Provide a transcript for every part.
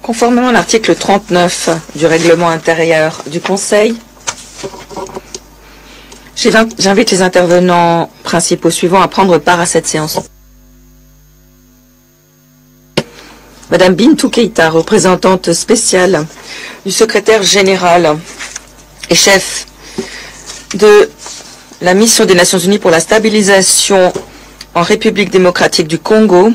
Conformément à l'article 39 du règlement intérieur du Conseil, j'invite les intervenants principaux suivants à prendre part à cette séance. Madame Bintou Keïta, représentante spéciale du secrétaire général et chef de la mission des Nations Unies pour la stabilisation en République démocratique du Congo,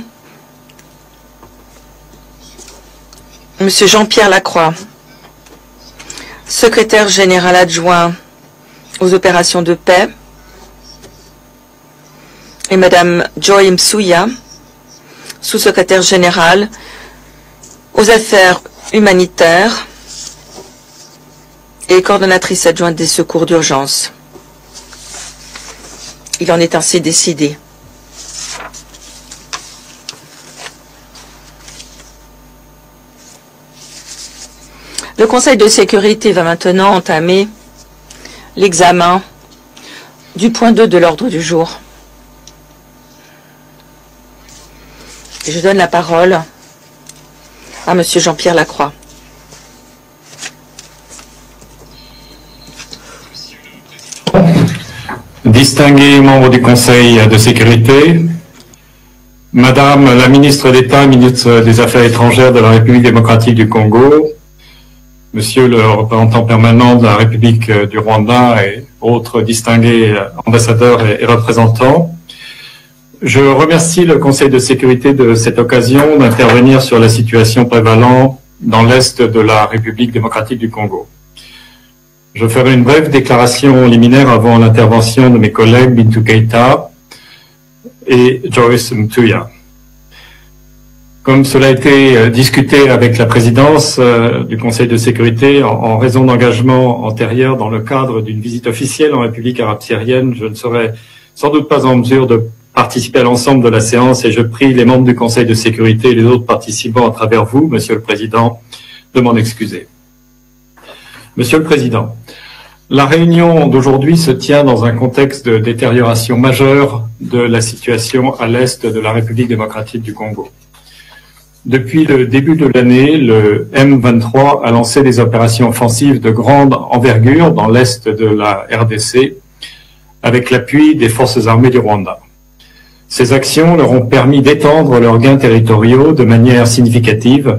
Monsieur Jean-Pierre Lacroix, secrétaire général adjoint aux opérations de paix, et Madame Joy Msuya, sous-secrétaire général aux affaires humanitaires et coordonnatrice adjointe des secours d'urgence. Il en est ainsi décidé. Le Conseil de sécurité va maintenant entamer l'examen du point 2 de l'ordre du jour. Je donne la parole à Monsieur Jean-Pierre Lacroix. Distingués membres du Conseil de sécurité, Madame la ministre d'État, ministre des Affaires étrangères de la République démocratique du Congo, Monsieur le représentant permanent de la République du Rwanda et autres distingués ambassadeurs et représentants, je remercie le Conseil de sécurité de cette occasion d'intervenir sur la situation prévalente dans l'Est de la République démocratique du Congo. Je ferai une brève déclaration liminaire avant l'intervention de mes collègues Bintou Keïta et Joyce Msuya. Comme cela a été discuté avec la présidence du Conseil de sécurité en raison d'engagements antérieurs dans le cadre d'une visite officielle en République arabe syrienne, je ne serai sans doute pas en mesure de participer à l'ensemble de la séance et je prie les membres du Conseil de sécurité et les autres participants à travers vous, Monsieur le Président, de m'en excuser. Monsieur le Président, la réunion d'aujourd'hui se tient dans un contexte de détérioration majeure de la situation à l'est de la République démocratique du Congo. Depuis le début de l'année, le M23 a lancé des opérations offensives de grande envergure dans l'est de la RDC avec l'appui des forces armées du Rwanda. Ces actions leur ont permis d'étendre leurs gains territoriaux de manière significative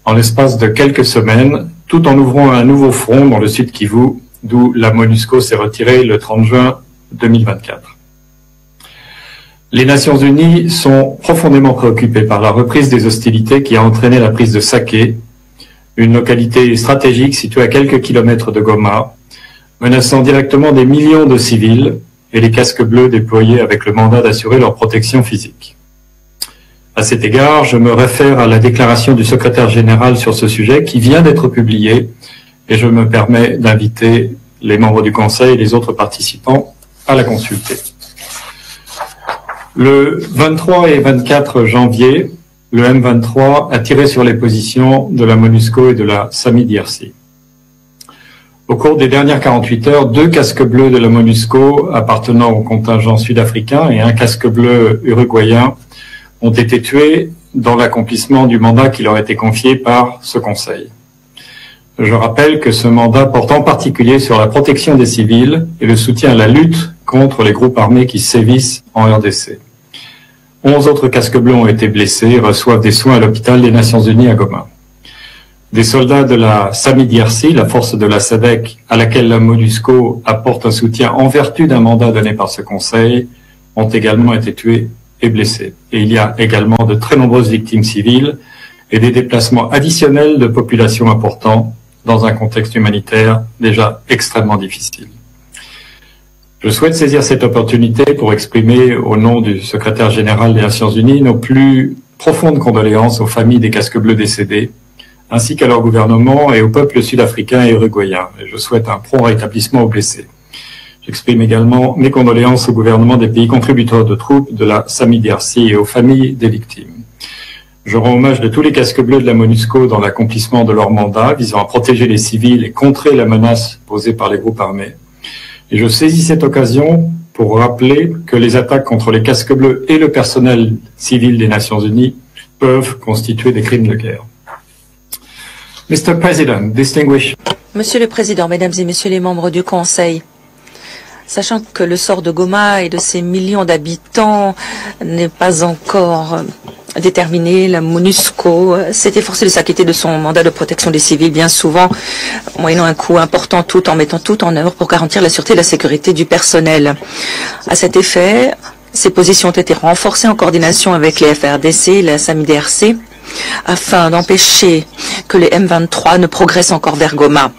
en l'espace de quelques semaines, tout en ouvrant un nouveau front dans le sud Kivu, d'où la MONUSCO s'est retirée le 30 juin 2024. Les Nations Unies sont profondément préoccupées par la reprise des hostilités qui a entraîné la prise de Saké, une localité stratégique située à quelques kilomètres de Goma, menaçant directement des millions de civils et les casques bleus déployés avec le mandat d'assurer leur protection physique. À cet égard, je me réfère à la déclaration du secrétaire général sur ce sujet qui vient d'être publiée et je me permets d'inviter les membres du Conseil et les autres participants à la consulter. Le 23 et 24 janvier, le M23 a tiré sur les positions de la MONUSCO et de la SAMI-DRC. Au cours des dernières 48 heures, 2 casques bleus de la MONUSCO appartenant au contingent sud-africain et un casque bleu uruguayen ont été tués dans l'accomplissement du mandat qui leur a été confié par ce Conseil. Je rappelle que ce mandat porte en particulier sur la protection des civils et le soutien à la lutte contre les groupes armés qui sévissent en RDC. 11 autres casques bleus ont été blessés et reçoivent des soins à l'hôpital des Nations Unies à Goma. Des soldats de la SAMI-DRC, la force de la SADC, à laquelle la MONUSCO apporte un soutien en vertu d'un mandat donné par ce Conseil, ont également été tués et blessés. Et il y a également de très nombreuses victimes civiles et des déplacements additionnels de populations importants dans un contexte humanitaire déjà extrêmement difficile. Je souhaite saisir cette opportunité pour exprimer, au nom du secrétaire général des Nations Unies, nos plus profondes condoléances aux familles des casques bleus décédés, ainsi qu'à leur gouvernement et au peuple sud-africain et uruguayen. Et je souhaite un prompt rétablissement aux blessés. J'exprime également mes condoléances au gouvernement des pays contributeurs de troupes de la SAMI-DRC et aux familles des victimes. Je rends hommage de tous les casques bleus de la MONUSCO dans l'accomplissement de leur mandat visant à protéger les civils et contrer la menace posée par les groupes armés. Et je saisis cette occasion pour rappeler que les attaques contre les casques bleus et le personnel civil des Nations Unies peuvent constituer des crimes de guerre. Mr. President, distinguished... Monsieur le Président, Mesdames et Messieurs les membres du Conseil, sachant que le sort de Goma et de ses millions d'habitants n'est pas encore déterminé, la MONUSCO s'est efforcée de s'acquitter de son mandat de protection des civils, bien souvent moyennant un coût important, tout en mettant tout en œuvre pour garantir la sûreté et la sécurité du personnel. À cet effet, ces positions ont été renforcées en coordination avec les FRDC et la SAMIDRC afin d'empêcher que les M23 ne progressent encore vers Goma.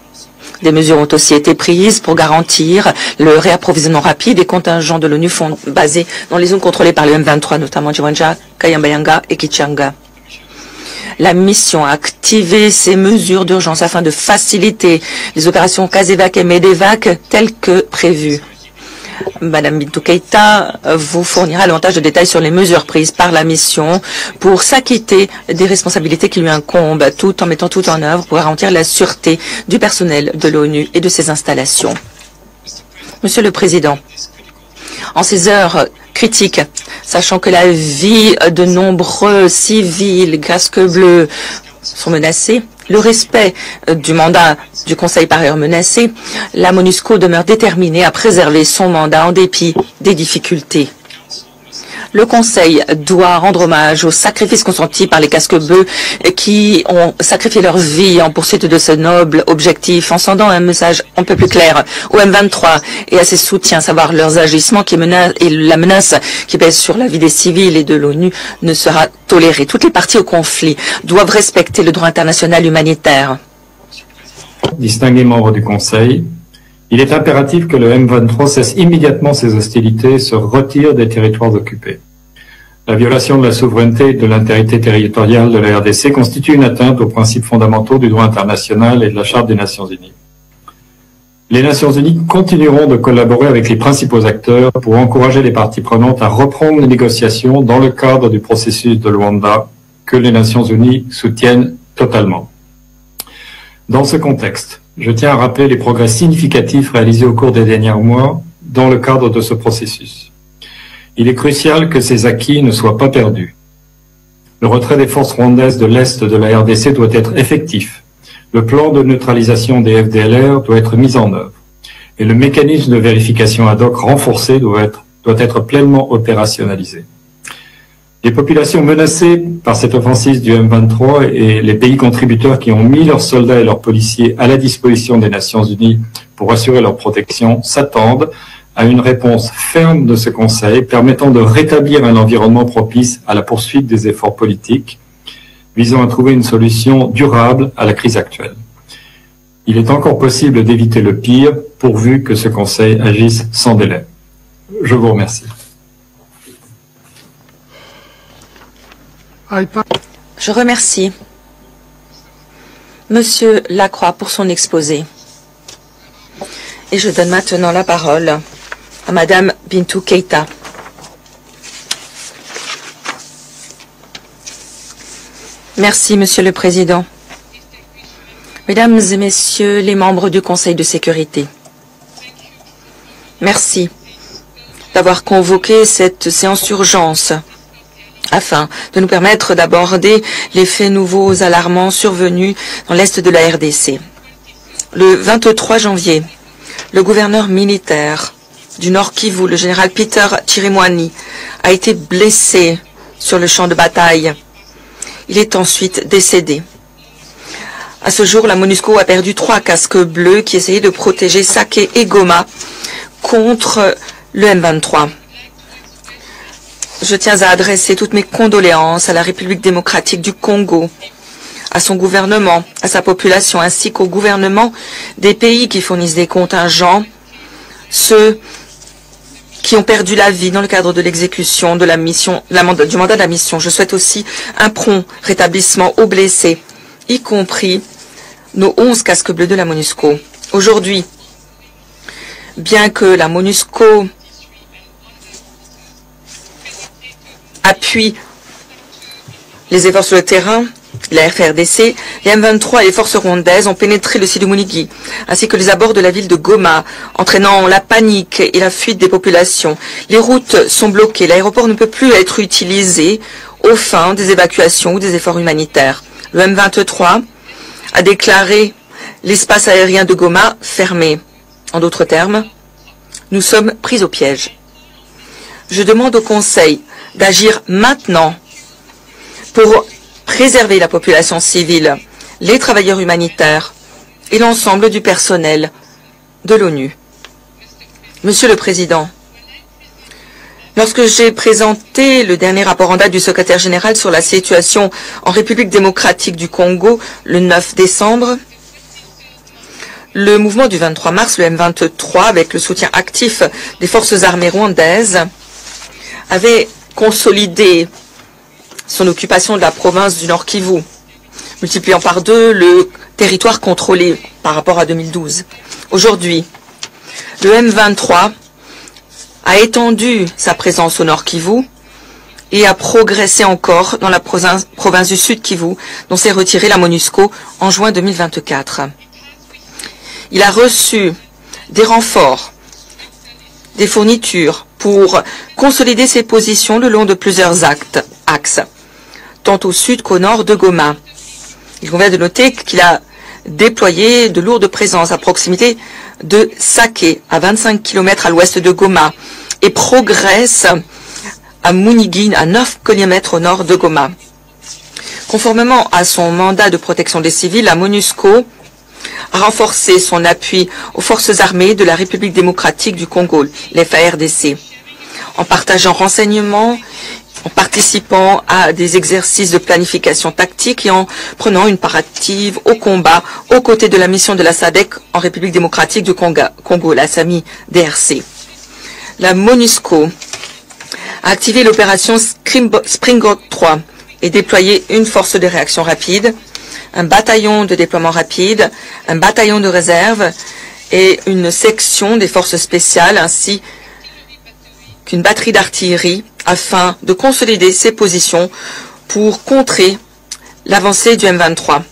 Des mesures ont aussi été prises pour garantir le réapprovisionnement rapide des contingents de l'ONU basés dans les zones contrôlées par le M23, notamment Jiwanja, Kayambayanga et Kichanga. La mission a activé ces mesures d'urgence afin de faciliter les opérations Casevac et Medevac telles que prévues. Madame Bintou Keïta vous fournira davantage de détails sur les mesures prises par la mission pour s'acquitter des responsabilités qui lui incombent, tout en mettant tout en œuvre pour garantir la sûreté du personnel de l'ONU et de ses installations. Monsieur le Président, en ces heures critiques, sachant que la vie de nombreux civils casques bleus sont menacés, le respect du mandat du Conseil par ailleurs menacé, la MONUSCO demeure déterminée à préserver son mandat en dépit des difficultés. Le Conseil doit rendre hommage aux sacrifices consentis par les casques bleus qui ont sacrifié leur vie en poursuite de ce noble objectif, en sondant un message un peu plus clair au M23 et à ses soutiens, à savoir leurs agissements et la menace qui pèse sur la vie des civils et de l'ONU ne sera tolérée. Toutes les parties au conflit doivent respecter le droit international humanitaire. Distingués membres du Conseil, il est impératif que le M23 cesse immédiatement ses hostilités et se retire des territoires occupés. La violation de la souveraineté et de l'intégrité territoriale de la RDC constitue une atteinte aux principes fondamentaux du droit international et de la Charte des Nations Unies. Les Nations Unies continueront de collaborer avec les principaux acteurs pour encourager les parties prenantes à reprendre les négociations dans le cadre du processus de Luanda que les Nations Unies soutiennent totalement. Dans ce contexte, je tiens à rappeler les progrès significatifs réalisés au cours des derniers mois dans le cadre de ce processus. Il est crucial que ces acquis ne soient pas perdus. Le retrait des forces rwandaises de l'Est de la RDC doit être effectif. Le plan de neutralisation des FDLR doit être mis en œuvre. Et le mécanisme de vérification ad hoc renforcé doit être pleinement opérationnalisé. Les populations menacées par cette offensive du M23 et les pays contributeurs qui ont mis leurs soldats et leurs policiers à la disposition des Nations Unies pour assurer leur protection s'attendent à une réponse ferme de ce Conseil permettant de rétablir un environnement propice à la poursuite des efforts politiques visant à trouver une solution durable à la crise actuelle. Il est encore possible d'éviter le pire pourvu que ce Conseil agisse sans délai. Je vous remercie. Je remercie Monsieur Lacroix pour son exposé. Et je donne maintenant la parole à Madame Bintou Keïta. Merci, Monsieur le Président. Mesdames et Messieurs les membres du Conseil de sécurité, merci d'avoir convoqué cette séance d'urgence afin de nous permettre d'aborder les faits nouveaux alarmants survenus dans l'Est de la RDC. Le 23 janvier, le gouverneur militaire du Nord Kivu, le général Peter Chirimwani, a été blessé sur le champ de bataille. Il est ensuite décédé. À ce jour, la MONUSCO a perdu 3 casques bleus qui essayaient de protéger Sake et Goma contre le M23. Je tiens à adresser toutes mes condoléances à la République démocratique du Congo, à son gouvernement, à sa population, ainsi qu'au gouvernement des pays qui fournissent des contingents, ceux qui ont perdu la vie dans le cadre de l'exécution de la mission, du mandat de la mission. Je souhaite aussi un prompt rétablissement aux blessés, y compris nos 11 casques bleus de la MONUSCO. Aujourd'hui, bien que la MONUSCO appuie les efforts sur le terrain, la FRDC, les M23 et les forces rwandaises ont pénétré le site de Munigi, ainsi que les abords de la ville de Goma, entraînant la panique et la fuite des populations. Les routes sont bloquées, l'aéroport ne peut plus être utilisé aux fins des évacuations ou des efforts humanitaires. Le M23 a déclaré l'espace aérien de Goma fermé. En d'autres termes, nous sommes pris au piège. Je demande au Conseil d'agir maintenant pour préserver la population civile, les travailleurs humanitaires et l'ensemble du personnel de l'ONU. Monsieur le Président, lorsque j'ai présenté le dernier rapport en date du secrétaire général sur la situation en République démocratique du Congo le 9 décembre, le mouvement du 23 mars, le M23, avec le soutien actif des forces armées rwandaises, avait consolidé son occupation de la province du Nord Kivu, multipliant par 2 le territoire contrôlé par rapport à 2012. Aujourd'hui, le M23 a étendu sa présence au Nord Kivu et a progressé encore dans la province du Sud Kivu, dont s'est retirée la MONUSCO en juin 2024. Il a reçu des renforts, des fournitures pour consolider ses positions le long de plusieurs axes, tant au sud qu'au nord de Goma. Il convient de noter qu'il a déployé de lourdes présences à proximité de Sake, à 25 km à l'ouest de Goma, et progresse à Munigi, à 9 km au nord de Goma. Conformément à son mandat de protection des civils, la MONUSCO a renforcé son appui aux forces armées de la République démocratique du Congo, les FARDC, en partageant renseignements, en participant à des exercices de planification tactique et en prenant une part active au combat aux côtés de la mission de la SADC en République démocratique du Congo, la SAMI-DRC. La MONUSCO a activé l'opération Springbok 3 et déployé une force de réaction rapide, un bataillon de déploiement rapide, un bataillon de réserve et une section des forces spéciales ainsi qu'une batterie d'artillerie afin de consolider ses positions pour contrer l'avancée du M23.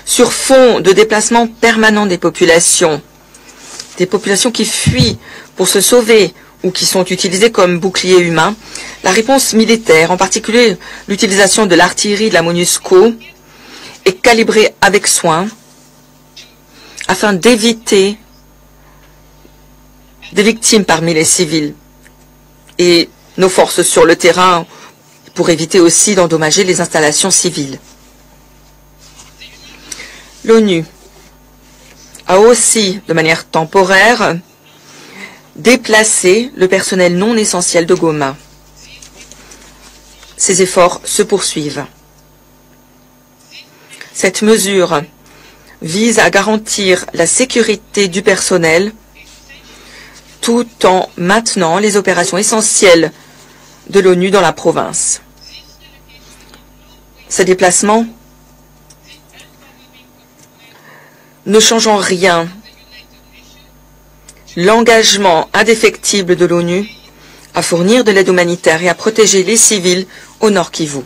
Sur fond de déplacement permanent des populations qui fuient pour se sauver ou qui sont utilisées comme boucliers humains, la réponse militaire, en particulier l'utilisation de l'artillerie de la MONUSCO, est calibrée avec soin afin d'éviter des victimes parmi les civils et nos forces sur le terrain pour éviter aussi d'endommager les installations civiles. L'ONU a aussi, de manière temporaire, déplacé le personnel non essentiel de Goma. Ces efforts se poursuivent. Cette mesure vise à garantir la sécurité du personnel tout en maintenant les opérations essentielles de l'ONU dans la province. Ces déplacements ne changent en rien l'engagement indéfectible de l'ONU à fournir de l'aide humanitaire et à protéger les civils au Nord Kivu.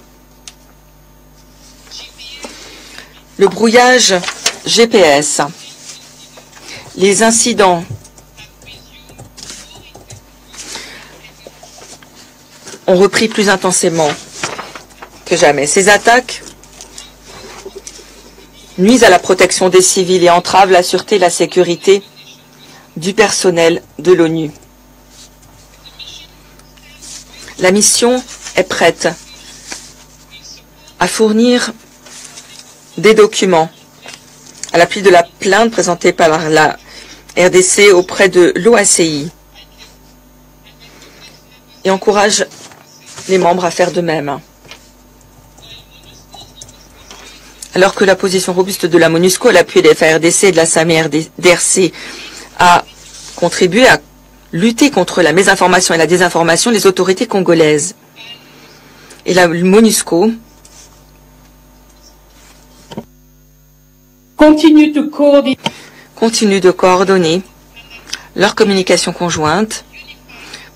Le brouillage GPS, les incidents ont repris plus intensément que jamais. Ces attaques nuisent à la protection des civils et entravent la sûreté et la sécurité du personnel de l'ONU. La mission est prête à fournir des documents à l'appui de la plainte présentée par la RDC auprès de l'OACI et encourage les membres à faire de même. Alors que la position robuste de la MONUSCO à l'appui des FARDC et de la SAMI-DRC a contribué à lutter contre la mésinformation et la désinformation, les autorités congolaises et la MONUSCO continuent de coordonner leur communication conjointe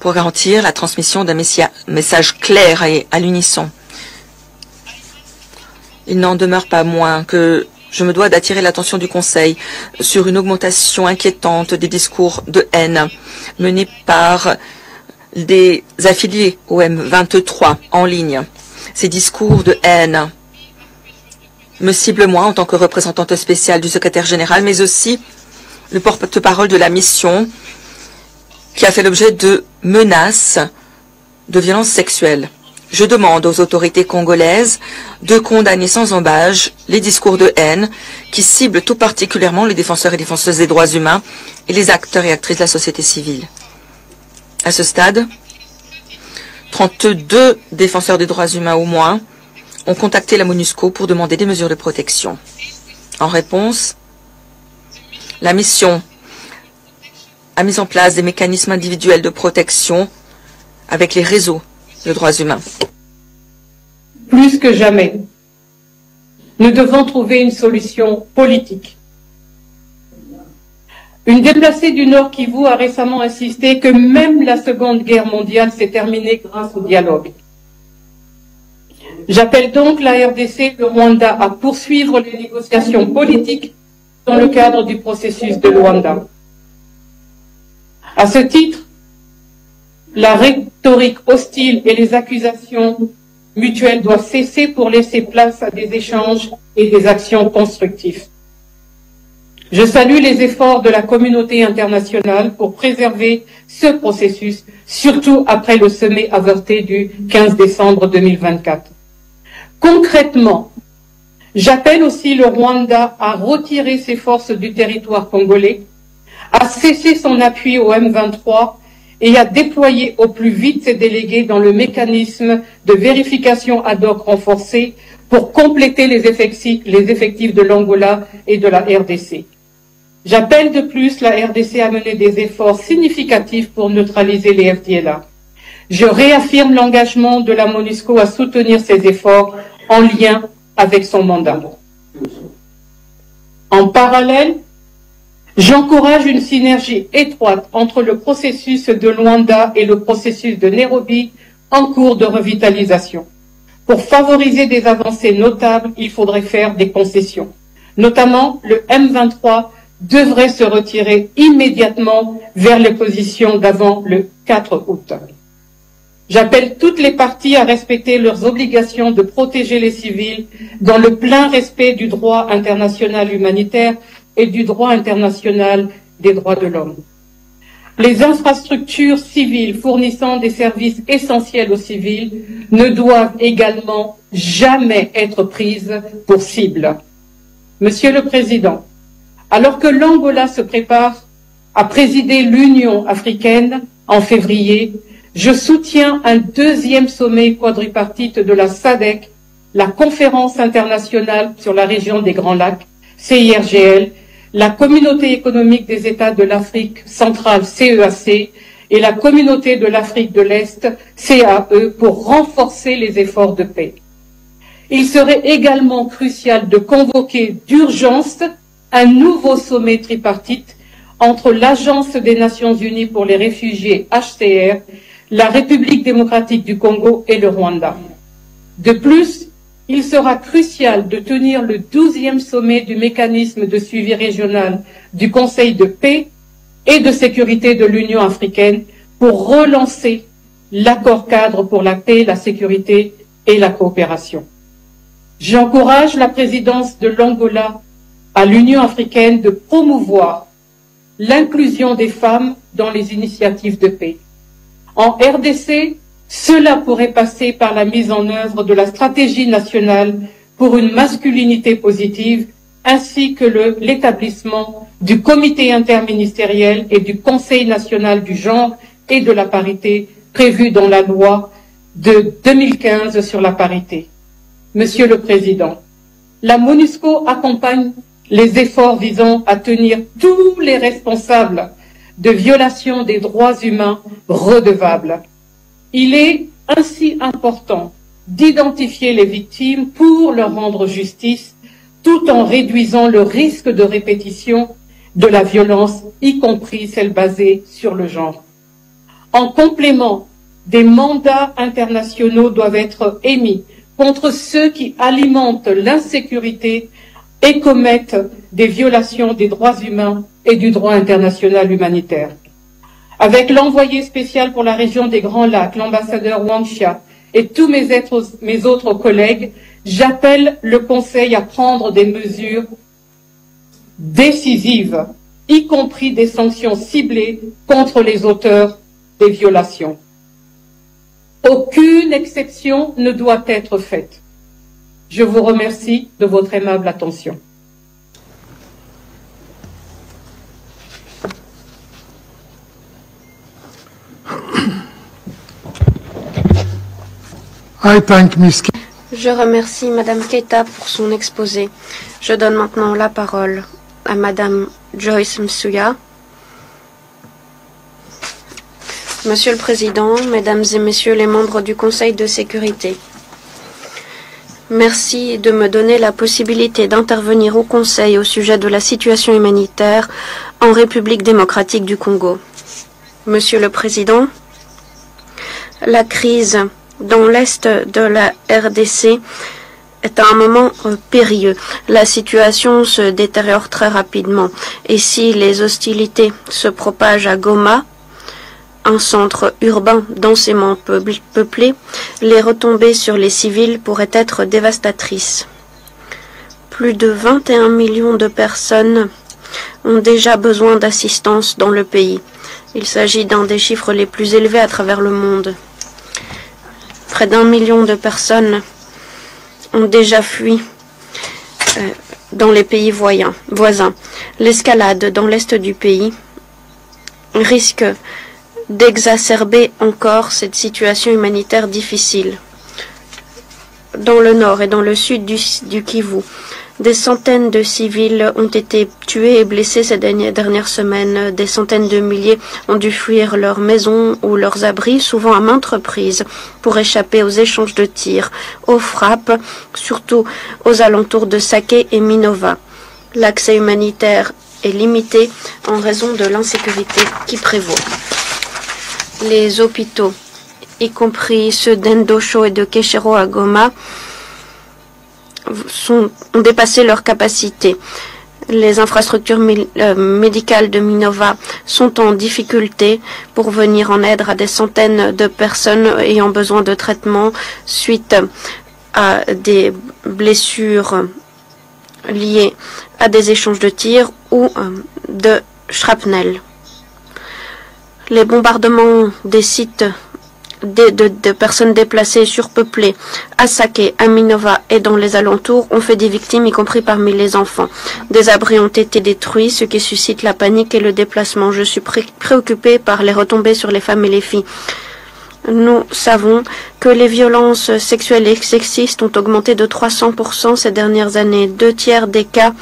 pour garantir la transmission d'un message clair et à l'unisson. Il n'en demeure pas moins que je me dois d'attirer l'attention du Conseil sur une augmentation inquiétante des discours de haine menés par des affiliés au M23 en ligne. Ces discours de haine me cible moi en tant que représentante spéciale du secrétaire général, mais aussi le porte-parole de la mission qui a fait l'objet de menaces de violences sexuelles. Je demande aux autorités congolaises de condamner sans embâche les discours de haine qui ciblent tout particulièrement les défenseurs et défenseuses des droits humains et les acteurs et actrices de la société civile. À ce stade, 32 défenseurs des droits humains au moins ont contacté la MONUSCO pour demander des mesures de protection. En réponse, la mission a mis en place des mécanismes individuels de protection avec les réseaux de droits humains. Plus que jamais, nous devons trouver une solution politique. Une déplacée du Nord Kivu a récemment insisté que même la Seconde Guerre mondiale s'est terminée grâce au dialogue. J'appelle donc la RDC et le Rwanda à poursuivre les négociations politiques dans le cadre du processus de Luanda. À ce titre, la rhétorique hostile et les accusations mutuelles doivent cesser pour laisser place à des échanges et des actions constructives. Je salue les efforts de la communauté internationale pour préserver ce processus, surtout après le sommet avorté du 15 décembre 2024. Concrètement, j'appelle aussi le Rwanda à retirer ses forces du territoire congolais, à cesser son appui au M23 et à déployer au plus vite ses délégués dans le mécanisme de vérification ad hoc renforcé pour compléter les effectifs de l'Angola et de la RDC. J'appelle de plus la RDC à mener des efforts significatifs pour neutraliser les FDLA. Je réaffirme l'engagement de la MONUSCO à soutenir ces efforts en lien avec son mandat. En parallèle, j'encourage une synergie étroite entre le processus de Luanda et le processus de Nairobi en cours de revitalisation. Pour favoriser des avancées notables, il faudrait faire des concessions. Notamment, le M23 devrait se retirer immédiatement vers les positions d'avant le 4 août. J'appelle toutes les parties à respecter leurs obligations de protéger les civils dans le plein respect du droit international humanitaire et du droit international des droits de l'homme. Les infrastructures civiles fournissant des services essentiels aux civils ne doivent également jamais être prises pour cible. Monsieur le Président, alors que l'Angola se prépare à présider l'Union africaine en février, je soutiens un deuxième sommet quadripartite de la SADC, la Conférence internationale sur la région des Grands Lacs, CIRGL, la Communauté économique des États de l'Afrique centrale, CEAC, et la Communauté de l'Afrique de l'Est, CAE, pour renforcer les efforts de paix. Il serait également crucial de convoquer d'urgence un nouveau sommet tripartite entre l'Agence des Nations Unies pour les réfugiés HCR, la République démocratique du Congo et le Rwanda. De plus, il sera crucial de tenir le 12e sommet du mécanisme de suivi régional du Conseil de paix et de sécurité de l'Union africaine pour relancer l'accord cadre pour la paix, la sécurité et la coopération. J'encourage la présidence de l'Angola à l'Union africaine de promouvoir l'inclusion des femmes dans les initiatives de paix. En RDC, cela pourrait passer par la mise en œuvre de la stratégie nationale pour une masculinité positive, ainsi que l'établissement du comité interministériel et du Conseil national du genre et de la parité prévu dans la loi de 2015 sur la parité. Monsieur le Président, la MONUSCO accompagne les efforts visant à tenir tous les responsables de violation des droits humains redevables. Il est ainsi important d'identifier les victimes pour leur rendre justice, tout en réduisant le risque de répétition de la violence, y compris celle basée sur le genre. En complément, des mandats internationaux doivent être émis contre ceux qui alimentent l'insécurité et commettent des violations des droits humains et du droit international humanitaire. Avec l'envoyé spécial pour la région des Grands Lacs, l'ambassadeur Wang Xia, et tous mes autres collègues, J'appelle le Conseil à prendre des mesures décisives, y compris des sanctions ciblées contre les auteurs des violations. Aucune exception ne doit être faite. Je vous remercie de votre aimable attention. Je remercie Madame Keita pour son exposé. Je donne maintenant la parole à Madame Joyce Msuya. Monsieur le Président, Mesdames et Messieurs les membres du Conseil de sécurité, merci de me donner la possibilité d'intervenir au Conseil au sujet de la situation humanitaire en République démocratique du Congo. Monsieur le Président, la crise dans l'est de la RDC est à un moment périlleux. La situation se détériore très rapidement. Et si les hostilités se propagent à Goma, un centre urbain densément peuplé, les retombées sur les civils pourraient être dévastatrices. Plus de 21 millions de personnes ont déjà besoin d'assistance dans le pays. Il s'agit d'un des chiffres les plus élevés à travers le monde. Près d'1 million de personnes ont déjà fui dans les pays voisins. L'escalade dans l'est du pays risque d'exacerber encore cette situation humanitaire difficile. Dans le nord et dans le sud du Kivu, des centaines de civils ont été tués et blessés ces dernières semaines. Des centaines de milliers ont dû fuir leurs maisons ou leurs abris, souvent à maintes reprises, pour échapper aux échanges de tirs, aux frappes, surtout aux alentours de Sake et Minova. L'accès humanitaire est limité en raison de l'insécurité qui prévaut. Les hôpitaux, y compris ceux d'Endosho et de Keshero à Goma, ont dépassé leur capacité. Les infrastructures médicales de Minova sont en difficulté pour venir en aide à des centaines de personnes ayant besoin de traitement suite à des blessures liées à des échanges de tirs ou de shrapnel. Les bombardements des sites de personnes déplacées surpeuplées à Sake, à Minova et dans les alentours ont fait des victimes, y compris parmi les enfants. Des abris ont été détruits, ce qui suscite la panique et le déplacement. Je suis préoccupée par les retombées sur les femmes et les filles. Nous savons que les violences sexuelles et sexistes ont augmenté de 300% ces dernières années. 2/3 des cas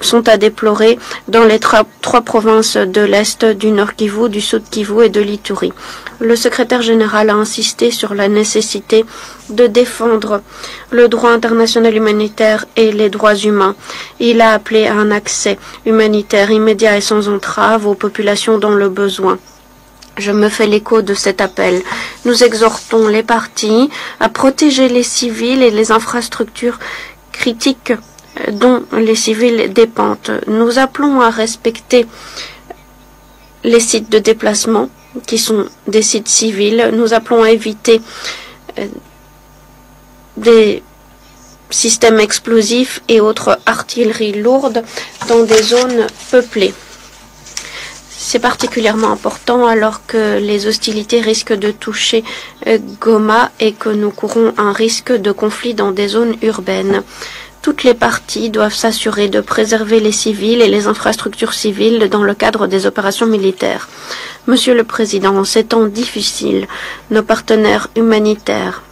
sont à déplorer dans les trois provinces de l'Est, du Nord Kivu, du Sud Kivu et de l'Ituri. Le secrétaire général a insisté sur la nécessité de défendre le droit international humanitaire et les droits humains. Il a appelé à un accès humanitaire immédiat et sans entrave aux populations dans le besoin. Je me fais l'écho de cet appel. Nous exhortons les parties à protéger les civils et les infrastructures critiques dont les civils dépendent. Nous appelons à respecter les sites de déplacement qui sont des sites civils. Nous appelons à éviter des systèmes explosifs et autres artilleries lourdes dans des zones peuplées. C'est particulièrement important alors que les hostilités risquent de toucher Goma et que nous courons un risque de conflit dans des zones urbaines. Toutes les parties doivent s'assurer de préserver les civils et les infrastructures civiles dans le cadre des opérations militaires. Monsieur le Président, en ces temps difficiles, nos partenaires humanitaires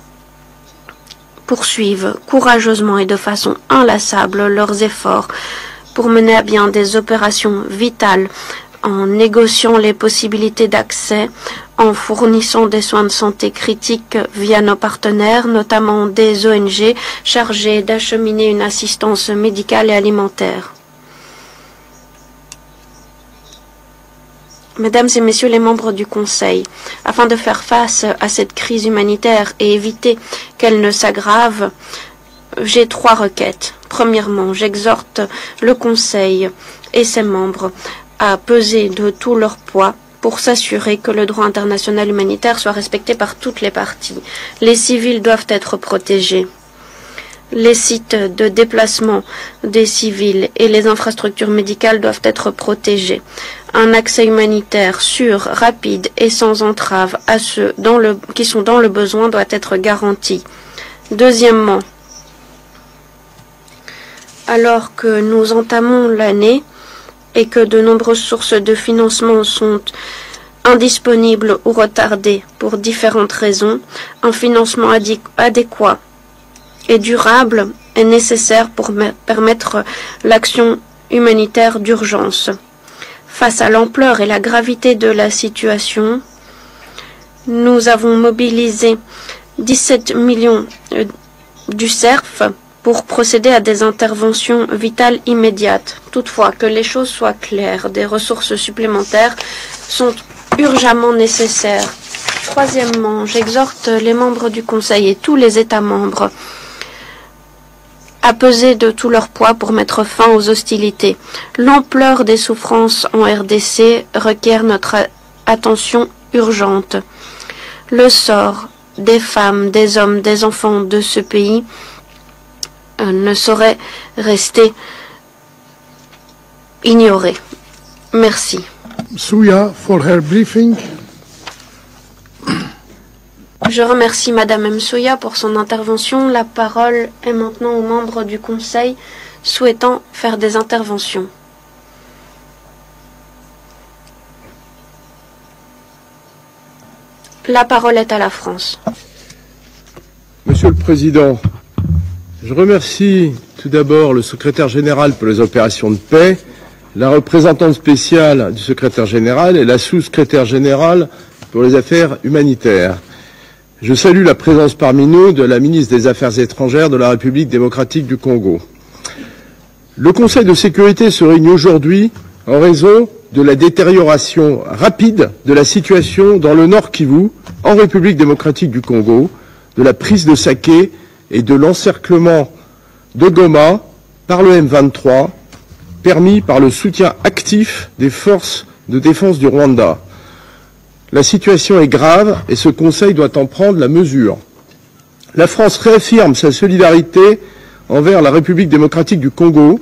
poursuivent courageusement et de façon inlassable leurs efforts pour mener à bien des opérations vitales en négociant les possibilités d'accès, en fournissant des soins de santé critiques via nos partenaires, notamment des ONG chargées d'acheminer une assistance médicale et alimentaire. Mesdames et Messieurs les membres du Conseil, afin de faire face à cette crise humanitaire et éviter qu'elle ne s'aggrave, j'ai 3 requêtes. Premièrement, j'exhorte le Conseil et ses membres à peser de tout leur poids pour s'assurer que le droit international humanitaire soit respecté par toutes les parties. Les civils doivent être protégés. Les sites de déplacement des civils et les infrastructures médicales doivent être protégés. Un accès humanitaire sûr, rapide et sans entrave à ceux qui sont dans le besoin doit être garanti. Deuxièmement, alors que nous entamons l'année et que de nombreuses sources de financement sont indisponibles ou retardées pour différentes raisons, un financement adéquat et durable est nécessaire pour permettre l'action humanitaire d'urgence. Face à l'ampleur et la gravité de la situation, nous avons mobilisé 17 millions du CERF pour procéder à des interventions vitales immédiates. Toutefois, que les choses soient claires, des ressources supplémentaires sont urgemment nécessaires. Troisièmement, j'exhorte les membres du Conseil et tous les États membres à peser de tout leur poids pour mettre fin aux hostilités. L'ampleur des souffrances en RDC requiert notre attention urgente. Le sort des femmes, des hommes, des enfants de ce pays ne saurait rester ignoré. Merci. Souya for her briefing. Je remercie Madame Msoya pour son intervention. La parole est maintenant aux membres du Conseil souhaitant faire des interventions. La parole est à la France. Monsieur le Président, je remercie tout d'abord le secrétaire général pour les opérations de paix, la représentante spéciale du secrétaire général et la sous-secrétaire générale pour les affaires humanitaires. Je salue la présence parmi nous de la ministre des Affaires étrangères de la République démocratique du Congo. Le Conseil de sécurité se réunit aujourd'hui en raison de la détérioration rapide de la situation dans le Nord Kivu, en République démocratique du Congo, de la prise de Saké et de l'encerclement de Goma par le M23, permis par le soutien actif des forces de défense du Rwanda. La situation est grave et ce Conseil doit en prendre la mesure. La France réaffirme sa solidarité envers la République démocratique du Congo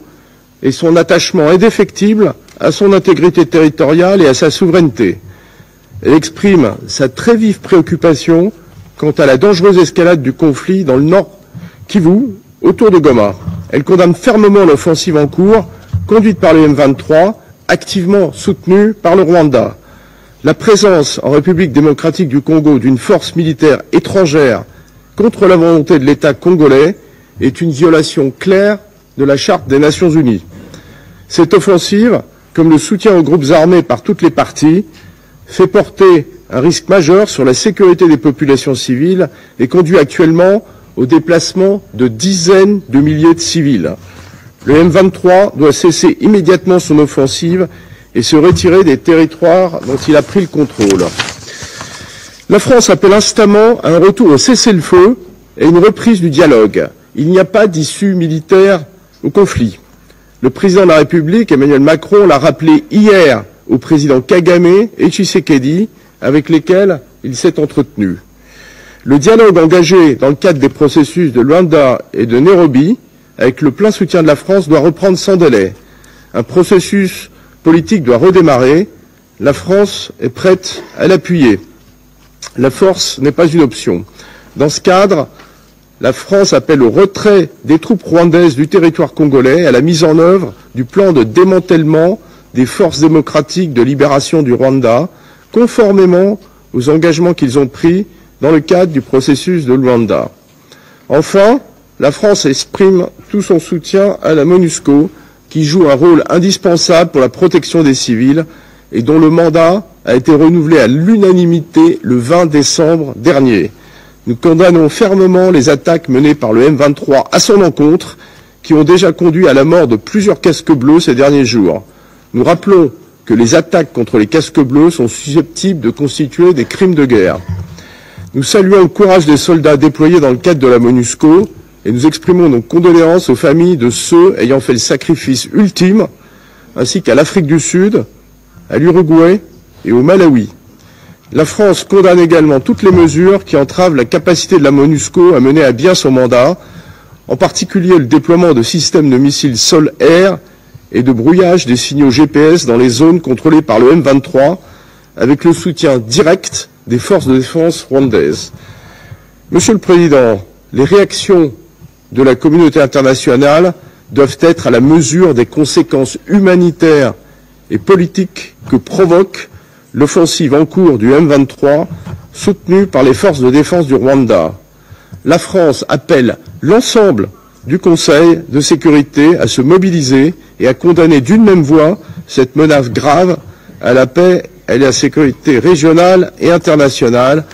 et son attachement indéfectible à son intégrité territoriale et à sa souveraineté. Elle exprime sa très vive préoccupation quant à la dangereuse escalade du conflit dans le Nord Kivu, autour de Goma. Elle condamne fermement l'offensive en cours, conduite par le M23, activement soutenue par le Rwanda. La présence en République démocratique du Congo d'une force militaire étrangère contre la volonté de l'État congolais est une violation claire de la Charte des Nations Unies. Cette offensive, comme le soutien aux groupes armés par toutes les parties, fait porter un risque majeur sur la sécurité des populations civiles et conduit actuellement au déplacement de dizaines de milliers de civils. Le M23 doit cesser immédiatement son offensive et se retirer des territoires dont il a pris le contrôle. La France appelle instamment à un retour au cessez-le-feu et une reprise du dialogue. Il n'y a pas d'issue militaire au conflit. Le président de la République, Emmanuel Macron, l'a rappelé hier au président Kagame et Tshisekedi, avec lesquels il s'est entretenu. Le dialogue engagé dans le cadre des processus de Luanda et de Nairobi, avec le plein soutien de la France, doit reprendre sans délai. Un processus politique doit redémarrer. La France est prête à l'appuyer. La force n'est pas une option. Dans ce cadre, la France appelle au retrait des troupes rwandaises du territoire congolais et à la mise en œuvre du plan de démantèlement des forces démocratiques de libération du Rwanda, conformément aux engagements qu'ils ont pris dans le cadre du processus de Luanda. Enfin, la France exprime tout son soutien à la MONUSCO, qui joue un rôle indispensable pour la protection des civils et dont le mandat a été renouvelé à l'unanimité le 20 décembre dernier. Nous condamnons fermement les attaques menées par le M23 à son encontre, qui ont déjà conduit à la mort de plusieurs casques bleus ces derniers jours. Nous rappelons que les attaques contre les casques bleus sont susceptibles de constituer des crimes de guerre. Nous saluons le courage des soldats déployés dans le cadre de la MONUSCO et nous exprimons nos condoléances aux familles de ceux ayant fait le sacrifice ultime, ainsi qu'à l'Afrique du Sud, à l'Uruguay et au Malawi. La France condamne également toutes les mesures qui entravent la capacité de la MONUSCO à mener à bien son mandat, en particulier le déploiement de systèmes de missiles sol-air et de brouillage des signaux GPS dans les zones contrôlées par le M23, avec le soutien direct des forces de défense rwandaises. Monsieur le Président, les réactions de la communauté internationale doivent être à la mesure des conséquences humanitaires et politiques que provoque l'offensive en cours du M23, soutenue par les forces de défense du Rwanda. La France appelle l'ensemble du Conseil de sécurité à se mobiliser et à condamner d'une même voix cette menace grave à la paix et à la sécurité régionale et internationale,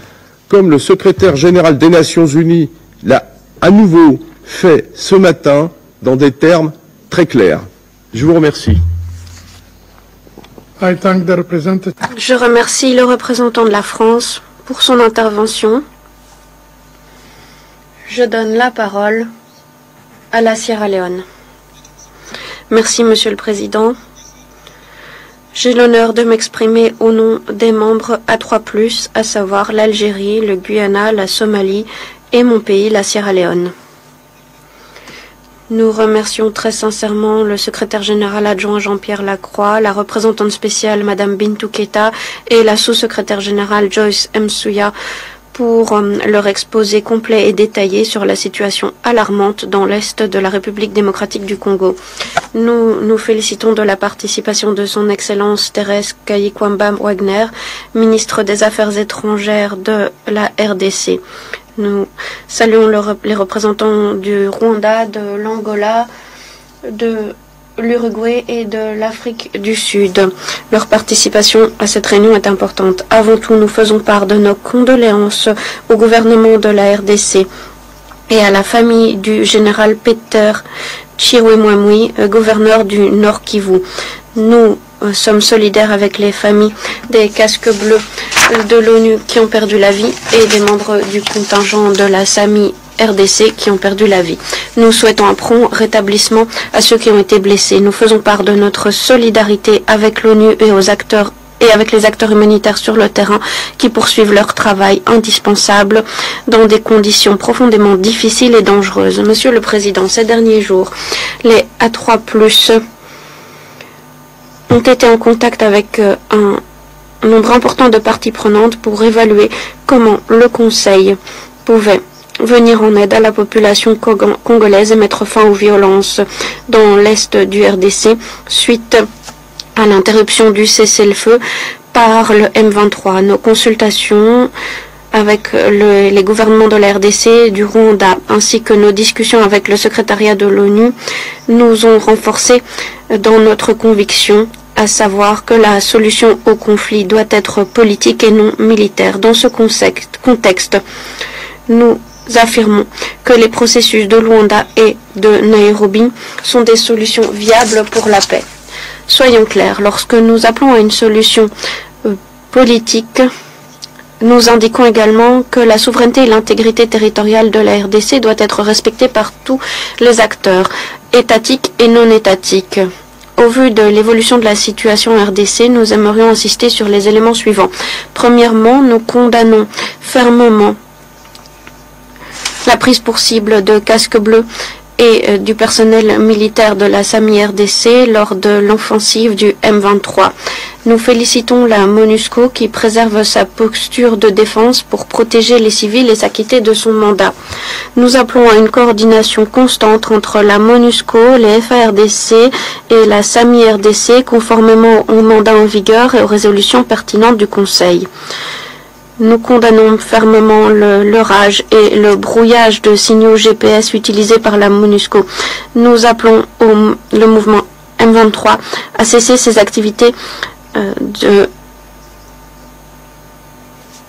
comme le secrétaire général des Nations Unies l'a à nouveau fait ce matin dans des termes très clairs. Je vous remercie. Je remercie le représentant de la France pour son intervention. Je donne la parole à la Sierra Leone. Merci, Monsieur le Président. J'ai l'honneur de m'exprimer au nom des membres A3+, à savoir l'Algérie, le Guyana, la Somalie et mon pays, la Sierra Leone. Nous remercions très sincèrement le secrétaire général adjoint Jean-Pierre Lacroix, la représentante spéciale Madame Bintou Keïta et la sous-secrétaire générale Joyce Msuya pour leur exposé complet et détaillé sur la situation alarmante dans l'Est de la République démocratique du Congo. Nous nous félicitons de la participation de son Excellence Thérèse Kayikwamba Wagner, ministre des Affaires étrangères de la RDC. Nous saluons les représentants du Rwanda, de l'Angola, de l'Uruguay et de l'Afrique du Sud. Leur participation à cette réunion est importante. Avant tout, nous faisons part de nos condoléances au gouvernement de la RDC et à la famille du général Peter Chirimwami, gouverneur du Nord Kivu. Nous sommes solidaires avec les familles des casques bleus de l'ONU qui ont perdu la vie et des membres du contingent de la SAMI RDC qui ont perdu la vie. Nous souhaitons un prompt rétablissement à ceux qui ont été blessés. Nous faisons part de notre solidarité avec l'ONU et avec les acteurs humanitaires sur le terrain qui poursuivent leur travail indispensable dans des conditions profondément difficiles et dangereuses. Monsieur le Président, ces derniers jours, les A3+, ont été en contact avec un nombre important de parties prenantes pour évaluer comment le Conseil pouvait venir en aide à la population congolaise et mettre fin aux violences dans l'est du RDC suite à l'interruption du cessez-le-feu par le M23. Nos consultations avec les gouvernements de la RDC et du Rwanda, ainsi que nos discussions avec le secrétariat de l'ONU, nous ont renforcés dans notre conviction, à savoir que la solution au conflit doit être politique et non militaire. Dans ce contexte, nous affirmons que les processus de Luanda et de Nairobi sont des solutions viables pour la paix. Soyons clairs, lorsque nous appelons à une solution politique, nous indiquons également que la souveraineté et l'intégrité territoriale de la RDC doit être respectée par tous les acteurs, étatiques et non étatiques. Au vu de l'évolution de la situation en RDC, nous aimerions insister sur les éléments suivants. Premièrement, nous condamnons fermement la prise pour cible de casques bleus et du personnel militaire de la SAMI RDC lors de l'offensive du M23. Nous félicitons la MONUSCO qui préserve sa posture de défense pour protéger les civils et s'acquitter de son mandat. Nous appelons à une coordination constante entre la MONUSCO, les FARDC et la SAMI RDC conformément au mandat en vigueur et aux résolutions pertinentes du Conseil. Nous condamnons fermement le leurrage et le brouillage de signaux GPS utilisés par la MONUSCO. Nous appelons le mouvement M23 à cesser ses activités de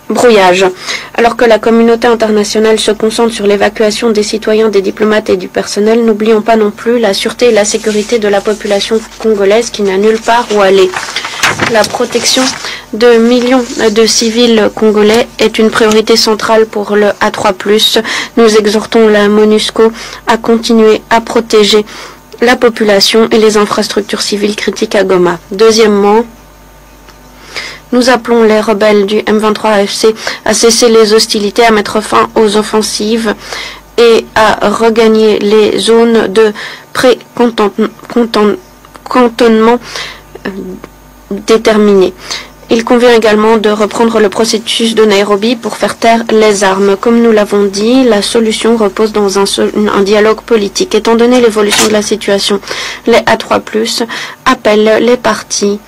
brouillage. Alors que la communauté internationale se concentre sur l'évacuation des citoyens, des diplomates et du personnel, n'oublions pas non plus la sûreté et la sécurité de la population congolaise qui n'a nulle part où aller. La protection de millions de civils congolais est une priorité centrale pour le A3+. Nous exhortons la MONUSCO à continuer à protéger la population et les infrastructures civiles critiques à Goma. Deuxièmement, nous appelons les rebelles du M23 AFC à cesser les hostilités, à mettre fin aux offensives et à regagner les zones de pré-cantonnement déterminées. Il convient également de reprendre le processus de Nairobi pour faire taire les armes. Comme nous l'avons dit, la solution repose dans un dialogue politique. Étant donné l'évolution de la situation, les A3+, appellent les partis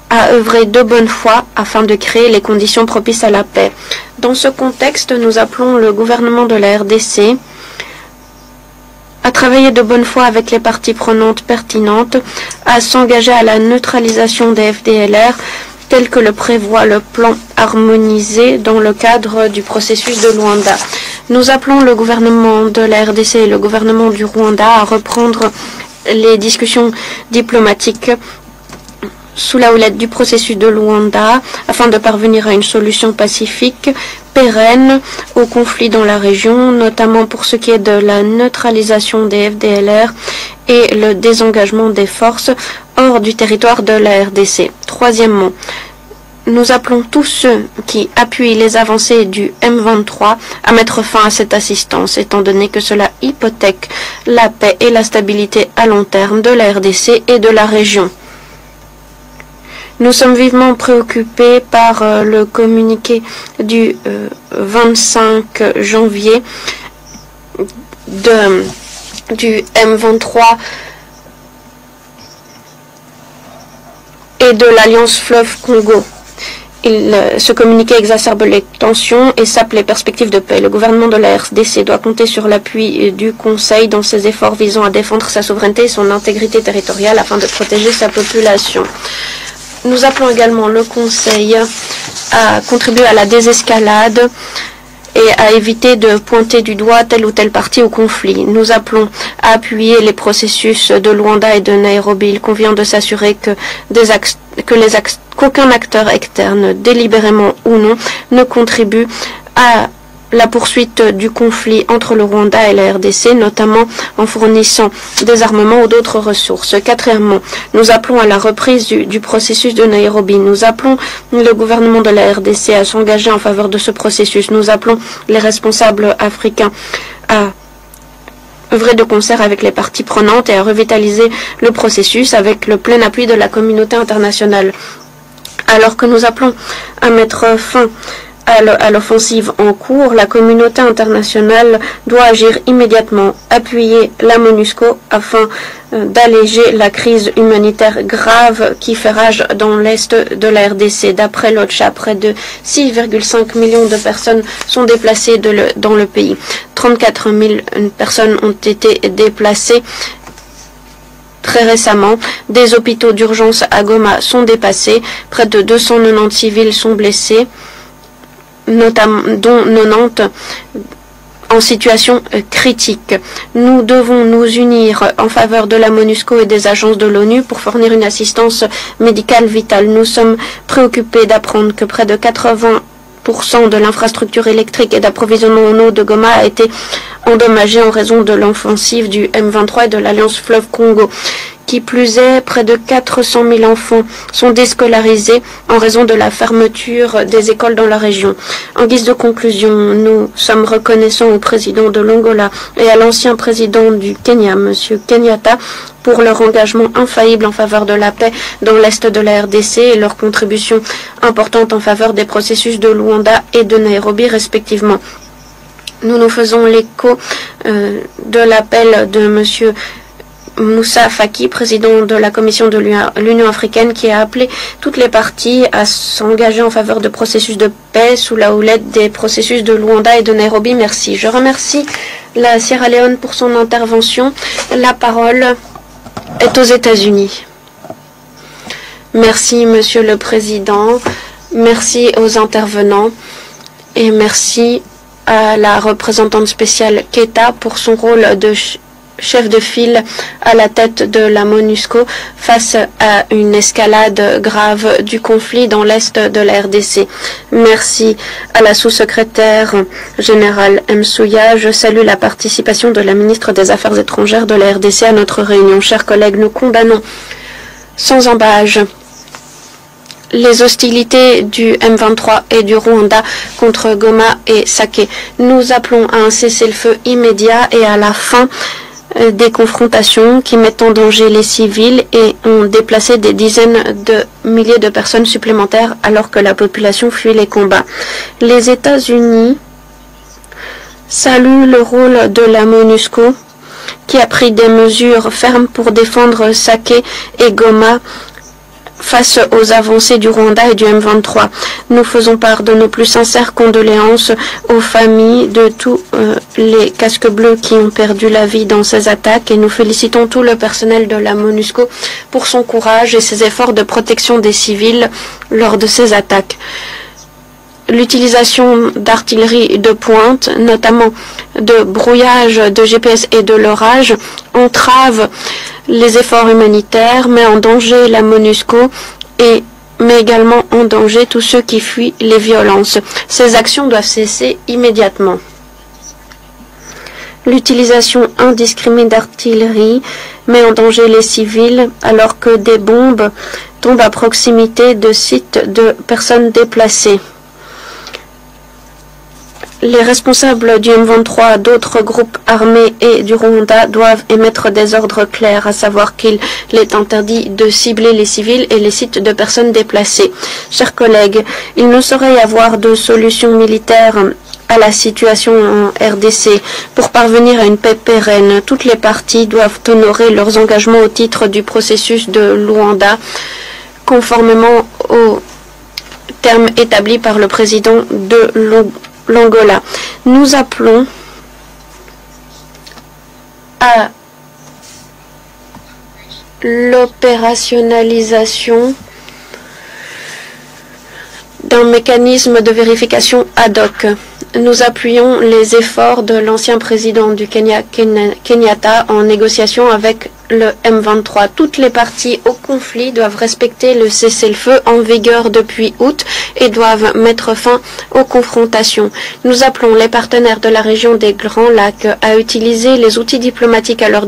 à œuvrer de bonne foi afin de créer les conditions propices à la paix. Dans ce contexte, nous appelons le gouvernement de la RDC à travailler de bonne foi avec les parties prenantes pertinentes, à s'engager à la neutralisation des FDLR tel que le prévoit le plan harmonisé dans le cadre du processus de Luanda. Nous appelons le gouvernement de la RDC et le gouvernement du Rwanda à reprendre les discussions diplomatiques sous la houlette du processus de Luanda afin de parvenir à une solution pacifique pérenne au conflit dans la région, notamment pour ce qui est de la neutralisation des FDLR et le désengagement des forces hors du territoire de la RDC. Troisièmement, nous appelons tous ceux qui appuient les avancées du M23 à mettre fin à cette assistance, étant donné que cela hypothèque la paix et la stabilité à long terme de la RDC et de la région. Nous sommes vivement préoccupés par le communiqué du 25 janvier du M23 et de l'Alliance Fleuve Congo. Ce communiqué exacerbe les tensions et sape les perspectives de paix. Le gouvernement de la RDC doit compter sur l'appui du Conseil dans ses efforts visant à défendre sa souveraineté et son intégrité territoriale afin de protéger sa population. Nous appelons également le Conseil à contribuer à la désescalade et à éviter de pointer du doigt telle ou telle partie au conflit. Nous appelons à appuyer les processus de Luanda et de Nairobi. Il convient de s'assurer qu'aucun acteur externe, délibérément ou non, ne contribue à la poursuite du conflit entre le Rwanda et la RDC, notamment en fournissant des armements ou d'autres ressources. Quatrièmement, nous appelons à la reprise du processus de Nairobi. Nous appelons le gouvernement de la RDC à s'engager en faveur de ce processus. Nous appelons les responsables africains à œuvrer de concert avec les parties prenantes et à revitaliser le processus avec le plein appui de la communauté internationale. Alors que nous appelons à mettre fin à l'offensive en cours, la communauté internationale doit agir immédiatement, appuyer la MONUSCO afin d'alléger la crise humanitaire grave qui fait rage dans l'est de la RDC. D'après l'OCHA, près de 6,5 millions de personnes sont déplacées dans le pays. 34 000 personnes ont été déplacées très récemment. Des hôpitaux d'urgence à Goma sont dépassés. Près de 290 civils sont blessés, notamment, dont 90 en situation critique. Nous devons nous unir en faveur de la MONUSCO et des agences de l'ONU pour fournir une assistance médicale vitale. Nous sommes préoccupés d'apprendre que près de 80% de l'infrastructure électrique et d'approvisionnement en eau de Goma a été endommagée en raison de l'offensive du M23 et de l'Alliance Fleuve Congo. Qui plus est, près de 400 000 enfants sont déscolarisés en raison de la fermeture des écoles dans la région. En guise de conclusion, nous sommes reconnaissants au président de l'Angola et à l'ancien président du Kenya, M. Kenyatta, pour leur engagement infaillible en faveur de la paix dans l'est de la RDC et leur contribution importante en faveur des processus de Luanda et de Nairobi respectivement. Nous nous faisons l'écho de l'appel de M. Moussa Faki, président de la Commission de l'Union africaine, qui a appelé toutes les parties à s'engager en faveur de processus de paix sous la houlette des processus de Luanda et de Nairobi. Merci. Je remercie la Sierra Leone pour son intervention. La parole est aux États-Unis. Merci, Monsieur le Président. Merci aux intervenants et merci à la représentante spéciale Keita pour son rôle de chef de file à la tête de la MONUSCO face à une escalade grave du conflit dans l'est de la RDC. Merci à la sous-secrétaire générale Msouya. Je salue la participation de la ministre des Affaires étrangères de la RDC à notre réunion. Chers collègues, nous condamnons sans embâche les hostilités du M23 et du Rwanda contre Goma et Sake. Nous appelons à un cessez-le-feu immédiat et à la fin des confrontations qui mettent en danger les civils et ont déplacé des dizaines de milliers de personnes supplémentaires alors que la population fuit les combats. Les États-Unis saluent le rôle de la MONUSCO qui a pris des mesures fermes pour défendre Sake et Goma face aux avancées du Rwanda et du M23. Nous faisons part de nos plus sincères condoléances aux familles de tous les casques bleus qui ont perdu la vie dans ces attaques et nous félicitons tout le personnel de la MONUSCO pour son courage et ses efforts de protection des civils lors de ces attaques. L'utilisation d'artillerie de pointe, notamment de brouillage de GPS et de l'orage, entrave les efforts humanitaires, met en danger la MONUSCO et met également en danger tous ceux qui fuient les violences. Ces actions doivent cesser immédiatement. L'utilisation indiscriminée d'artillerie met en danger les civils alors que des bombes tombent à proximité de sites de personnes déplacées. Les responsables du M23, d'autres groupes armés et du Rwanda doivent émettre des ordres clairs, à savoir qu'il est interdit de cibler les civils et les sites de personnes déplacées. Chers collègues, il ne saurait y avoir de solution militaire à la situation en RDC. Pour parvenir à une paix pérenne, toutes les parties doivent honorer leurs engagements au titre du processus de Luanda, conformément aux termes établis par le président de l'Angola. Nous appelons à l'opérationnalisation d'un mécanisme de vérification ad hoc. Nous appuyons les efforts de l'ancien président du Kenya, Kenyatta, en négociation avec le M23. Toutes les parties au conflit doivent respecter le cessez-le-feu en vigueur depuis août et doivent mettre fin aux confrontations. Nous appelons les partenaires de la région des Grands Lacs à utiliser les outils diplomatiques à leur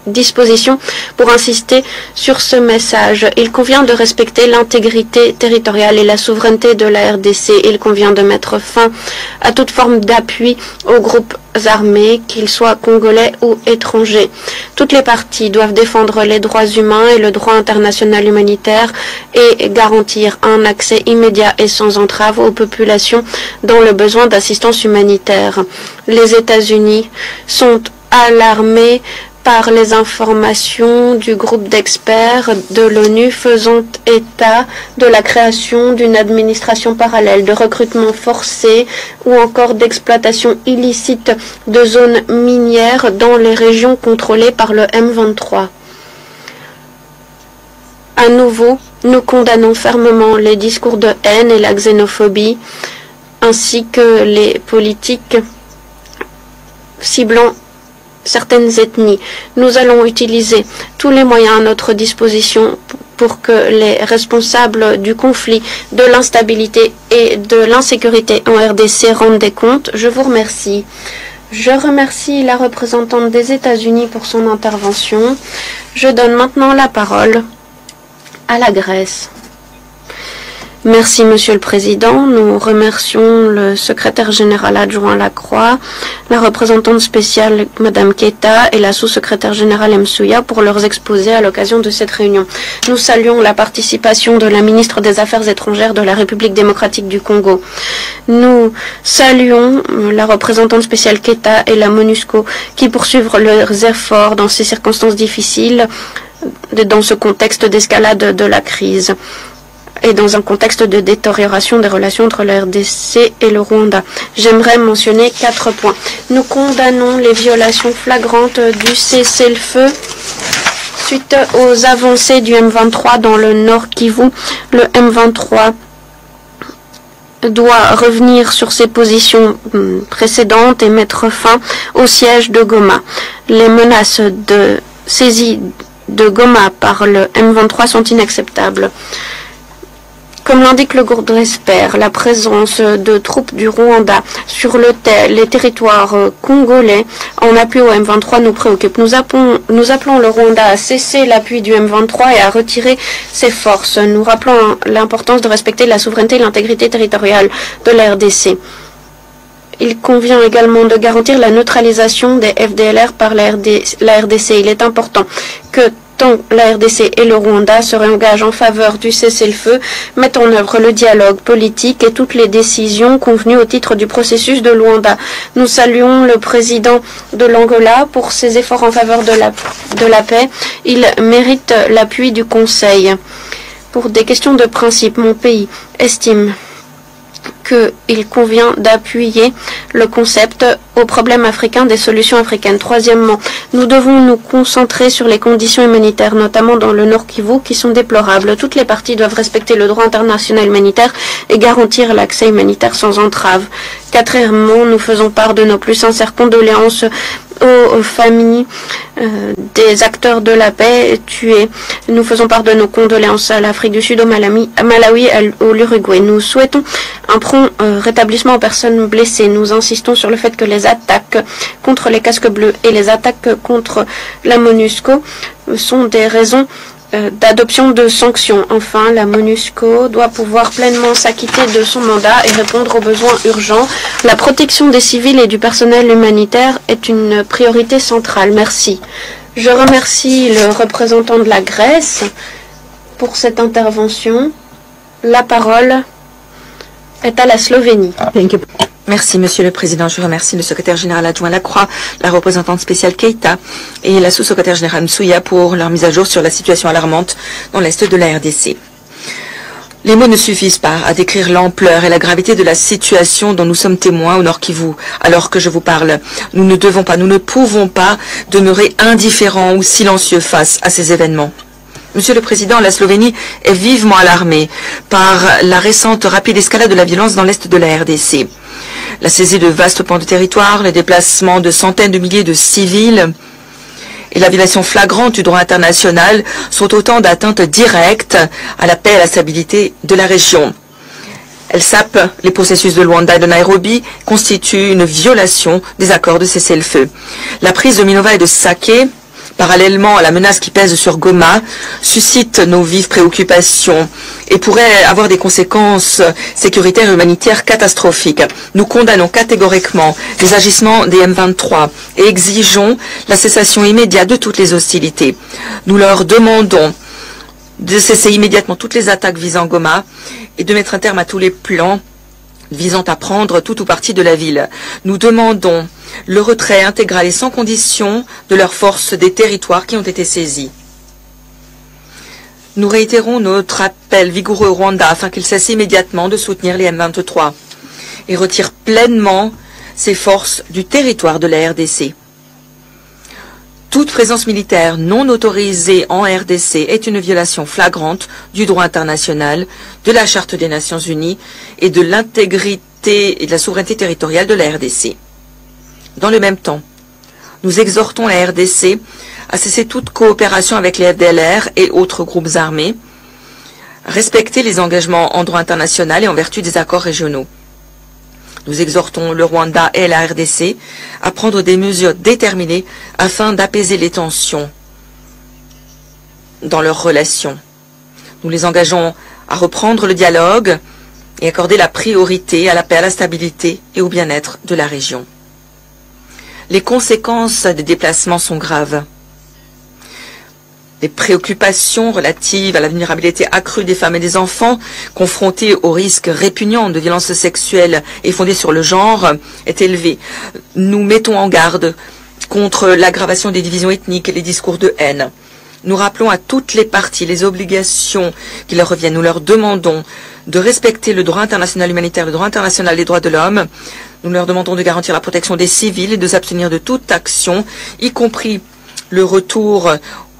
disposition pour insister sur ce message. Il convient de respecter l'intégrité territoriale et la souveraineté de la RDC. Il convient de mettre fin à toute forme d'appui aux groupes armés, qu'ils soient congolais ou étrangers. Toutes les parties doivent défendre les droits humains et le droit international humanitaire et garantir un accès immédiat et sans entrave aux populations dans le besoin d'assistance humanitaire. Les États-Unis sont alarmés par les informations du groupe d'experts de l'ONU faisant état de la création d'une administration parallèle, de recrutement forcé ou encore d'exploitation illicite de zones minières dans les régions contrôlées par le M23. À nouveau, nous condamnons fermement les discours de haine et la xénophobie, ainsi que les politiques ciblant certaines ethnies. Nous allons utiliser tous les moyens à notre disposition pour que les responsables du conflit, de l'instabilité et de l'insécurité en RDC rendent des comptes. Je vous remercie. Je remercie la représentante des États-Unis pour son intervention. Je donne maintenant la parole à la Grèce. Merci, Monsieur le Président. Nous remercions le secrétaire général adjoint Lacroix, la représentante spéciale Madame Keita et la sous-secrétaire générale Msuya pour leurs exposés à l'occasion de cette réunion. Nous saluons la participation de la ministre des Affaires étrangères de la République démocratique du Congo. Nous saluons la représentante spéciale Keita et la MONUSCO qui poursuivent leurs efforts dans ces circonstances difficiles, dans ce contexte d'escalade de la crise et dans un contexte de détérioration des relations entre la RDC et le Rwanda. J'aimerais mentionner 4 points. Nous condamnons les violations flagrantes du cessez-le-feu suite aux avancées du M23 dans le Nord Kivu. Le M23 doit revenir sur ses positions précédentes et mettre fin au siège de Goma. Les menaces de saisie de Goma par le M23 sont inacceptables. Comme l'indique le groupe d'experts, la présence de troupes du Rwanda sur les territoires congolais en appui au M23 nous préoccupe. Nous appelons le Rwanda à cesser l'appui du M23 et à retirer ses forces. Nous rappelons l'importance de respecter la souveraineté et l'intégrité territoriale de la RDC. Il convient également de garantir la neutralisation des FDLR par la RDC. Il est important que tant la RDC et le Rwanda se réengagent en faveur du cessez-le-feu, mettent en œuvre le dialogue politique et toutes les décisions convenues au titre du processus de Luanda. Nous saluons le président de l'Angola pour ses efforts en faveur de la paix. Il mérite l'appui du Conseil. Pour des questions de principe, mon pays estime qu'il convient d'appuyer le concept aux problèmes africains des solutions africaines. Troisièmement, nous devons nous concentrer sur les conditions humanitaires, notamment dans le Nord Kivu, qui sont déplorables. Toutes les parties doivent respecter le droit international humanitaire et garantir l'accès humanitaire sans entrave. Quatrièmement, nous faisons part de nos plus sincères condoléances aux familles des acteurs de la paix tués. Nous faisons part de nos condoléances à l'Afrique du Sud, au Malawi, au l'Uruguay. Nous souhaitons un prompt rétablissement aux personnes blessées. Nous insistons sur le fait que les attaques contre les casques bleus et les attaques contre la MONUSCO sont des raisons d'adoption de sanctions. Enfin, la MONUSCO doit pouvoir pleinement s'acquitter de son mandat et répondre aux besoins urgents. La protection des civils et du personnel humanitaire est une priorité centrale. Merci. Je remercie le représentant de la Grèce pour cette intervention. La parole est à la Slovénie. Merci, Monsieur le Président. Je remercie le secrétaire général adjoint Lacroix, la représentante spéciale Keita et la sous-secrétaire générale Msuya pour leur mise à jour sur la situation alarmante dans l'Est de la RDC. Les mots ne suffisent pas à décrire l'ampleur et la gravité de la situation dont nous sommes témoins au Nord Kivu, alors que je vous parle. Nous ne pouvons pas demeurer indifférents ou silencieux face à ces événements. Monsieur le Président, la Slovénie est vivement alarmée par la récente rapide escalade de la violence dans l'Est de la RDC. La saisie de vastes pans de territoire, le déplacement de centaines de milliers de civils et la violation flagrante du droit international sont autant d'atteintes directes à la paix et à la stabilité de la région. Elles sapent les processus de Luanda et de Nairobi, constituent une violation des accords de cessez-le-feu. La prise de Minova et de Sake, parallèlement à la menace qui pèse sur Goma, suscite nos vives préoccupations et pourrait avoir des conséquences sécuritaires et humanitaires catastrophiques. Nous condamnons catégoriquement les agissements des M23 et exigeons la cessation immédiate de toutes les hostilités. Nous leur demandons de cesser immédiatement toutes les attaques visant Goma et de mettre un terme à tous les plans visant à prendre tout ou partie de la ville. Nous demandons le retrait intégral et sans condition de leurs forces des territoires qui ont été saisis. Nous réitérons notre appel vigoureux au Rwanda afin qu'il cesse immédiatement de soutenir les M23 et retire pleinement ses forces du territoire de la RDC. Toute présence militaire non autorisée en RDC est une violation flagrante du droit international, de la Charte des Nations Unies et de l'intégrité et de la souveraineté territoriale de la RDC. Dans le même temps, nous exhortons la RDC à cesser toute coopération avec les FDLR et autres groupes armés, respecter les engagements en droit international et en vertu des accords régionaux. Nous exhortons le Rwanda et la RDC à prendre des mesures déterminées afin d'apaiser les tensions dans leurs relations. Nous les engageons à reprendre le dialogue et accorder la priorité à la paix, à la stabilité et au bien-être de la région. Les conséquences des déplacements sont graves. Les préoccupations relatives à la vulnérabilité accrue des femmes et des enfants confrontés aux risques répugnants de violences sexuelles et fondées sur le genre est élevée. Nous mettons en garde contre l'aggravation des divisions ethniques et les discours de haine. Nous rappelons à toutes les parties les obligations qui leur reviennent. Nous leur demandons de respecter le droit international humanitaire, le droit international des droits de l'homme. Nous leur demandons de garantir la protection des civils et de s'abstenir de toute action, y compris le retour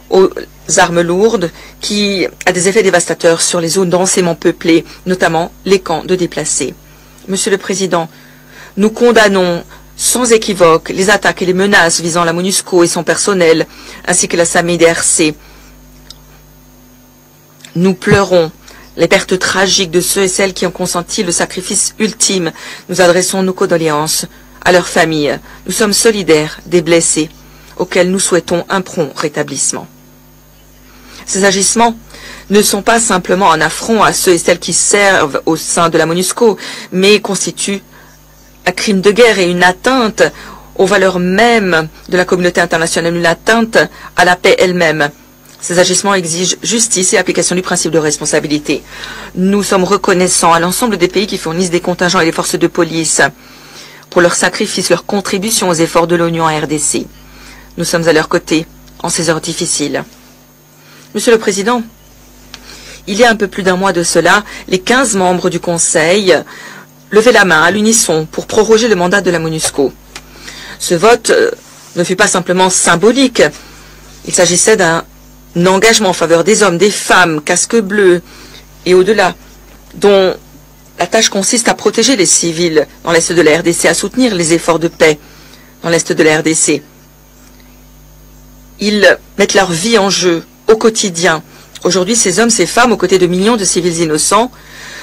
aux armes lourdes qui a des effets dévastateurs sur les zones densément peuplées, notamment les camps de déplacés. Monsieur le Président, nous condamnons sans équivoque les attaques et les menaces visant la MONUSCO et son personnel, ainsi que la SAMI DRC. Nous pleurons les pertes tragiques de ceux et celles qui ont consenti le sacrifice ultime. Nous adressons nos condoléances à leurs familles. Nous sommes solidaires des blessés, auxquels nous souhaitons un prompt rétablissement. Ces agissements ne sont pas simplement un affront à ceux et celles qui servent au sein de la MONUSCO, mais constituent un crime de guerre et une atteinte aux valeurs mêmes de la communauté internationale, une atteinte à la paix elle-même. Ces agissements exigent justice et application du principe de responsabilité. Nous sommes reconnaissants à l'ensemble des pays qui fournissent des contingents et des forces de police pour leur sacrifice, leur contribution aux efforts de l'ONU en RDC. Nous sommes à leur côté en ces heures difficiles. Monsieur le Président, il y a un peu plus d'un mois de cela, les 15 membres du Conseil levaient la main à l'unisson pour proroger le mandat de la MONUSCO. Ce vote ne fut pas simplement symbolique. Il s'agissait d'un engagement en faveur des hommes, des femmes, casques bleus et au-delà, dont la tâche consiste à protéger les civils dans l'est de la RDC, à soutenir les efforts de paix dans l'est de la RDC. Ils mettent leur vie en jeu au quotidien. Aujourd'hui, ces hommes, ces femmes, aux côtés de millions de civils innocents,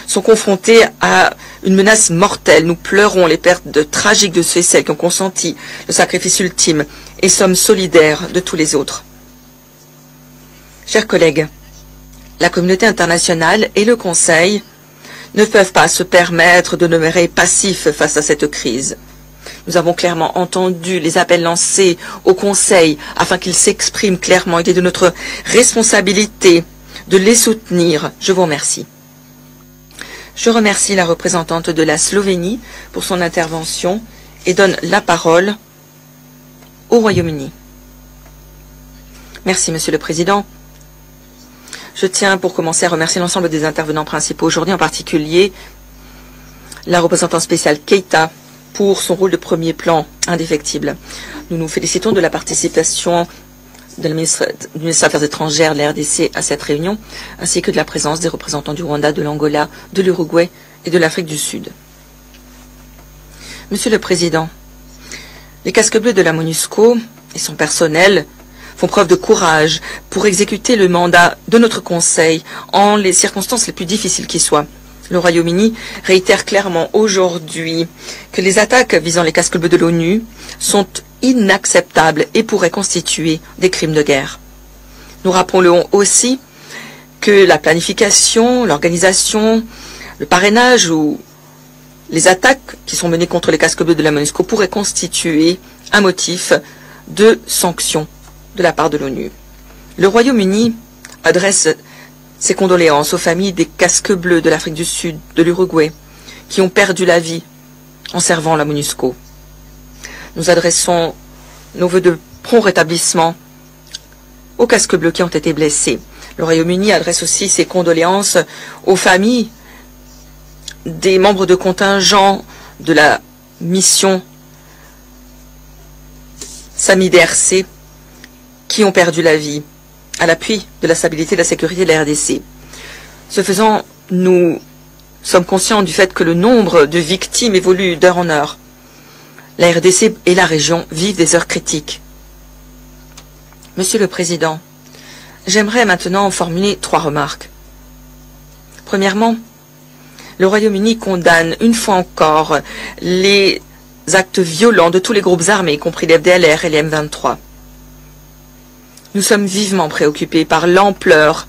sont confrontés à une menace mortelle. Nous pleurons les pertes tragiques de ceux et celles qui ont consenti le sacrifice ultime et sommes solidaires de tous les autres. Chers collègues, la communauté internationale et le Conseil ne peuvent pas se permettre de demeurer passifs face à cette crise. Nous avons clairement entendu les appels lancés au Conseil afin qu'il s'exprime clairement. Il est de notre responsabilité de les soutenir. Je vous remercie. Je remercie la représentante de la Slovénie pour son intervention et donne la parole au Royaume-Uni. Merci, Monsieur le Président. Je tiens pour commencer à remercier l'ensemble des intervenants principaux aujourd'hui, en particulier la représentante spéciale Keita pour son rôle de premier plan indéfectible. Nous nous félicitons de la participation de la ministre des Affaires étrangères de la RDC à cette réunion, ainsi que de la présence des représentants du Rwanda, de l'Angola, de l'Uruguay et de l'Afrique du Sud. Monsieur le Président, les casques bleus de la MONUSCO et son personnel font preuve de courage pour exécuter le mandat de notre Conseil en les circonstances les plus difficiles qui soient. Le Royaume-Uni réitère clairement aujourd'hui que les attaques visant les casques bleus de l'ONU sont inacceptables et pourraient constituer des crimes de guerre. Nous rappelons aussi que la planification, l'organisation, le parrainage ou les attaques qui sont menées contre les casques bleus de la MONUSCO pourraient constituer un motif de sanction de la part de l'ONU. Le Royaume-Uni adresse ses condoléances aux familles des casques bleus de l'Afrique du Sud, de l'Uruguay, qui ont perdu la vie en servant la MONUSCO. Nous adressons nos vœux de prompt rétablissement aux casques bleus qui ont été blessés. Le Royaume-Uni adresse aussi ses condoléances aux familles des membres de contingent de la mission SAMI-DRC qui ont perdu la vie à l'appui de la stabilité et de la sécurité de la RDC. Ce faisant, nous sommes conscients du fait que le nombre de victimes évolue d'heure en heure. La RDC et la région vivent des heures critiques. Monsieur le Président, j'aimerais maintenant formuler 3 remarques. Premièrement, le Royaume-Uni condamne une fois encore les actes violents de tous les groupes armés, y compris les FDLR et les M23. Nous sommes vivement préoccupés par l'ampleur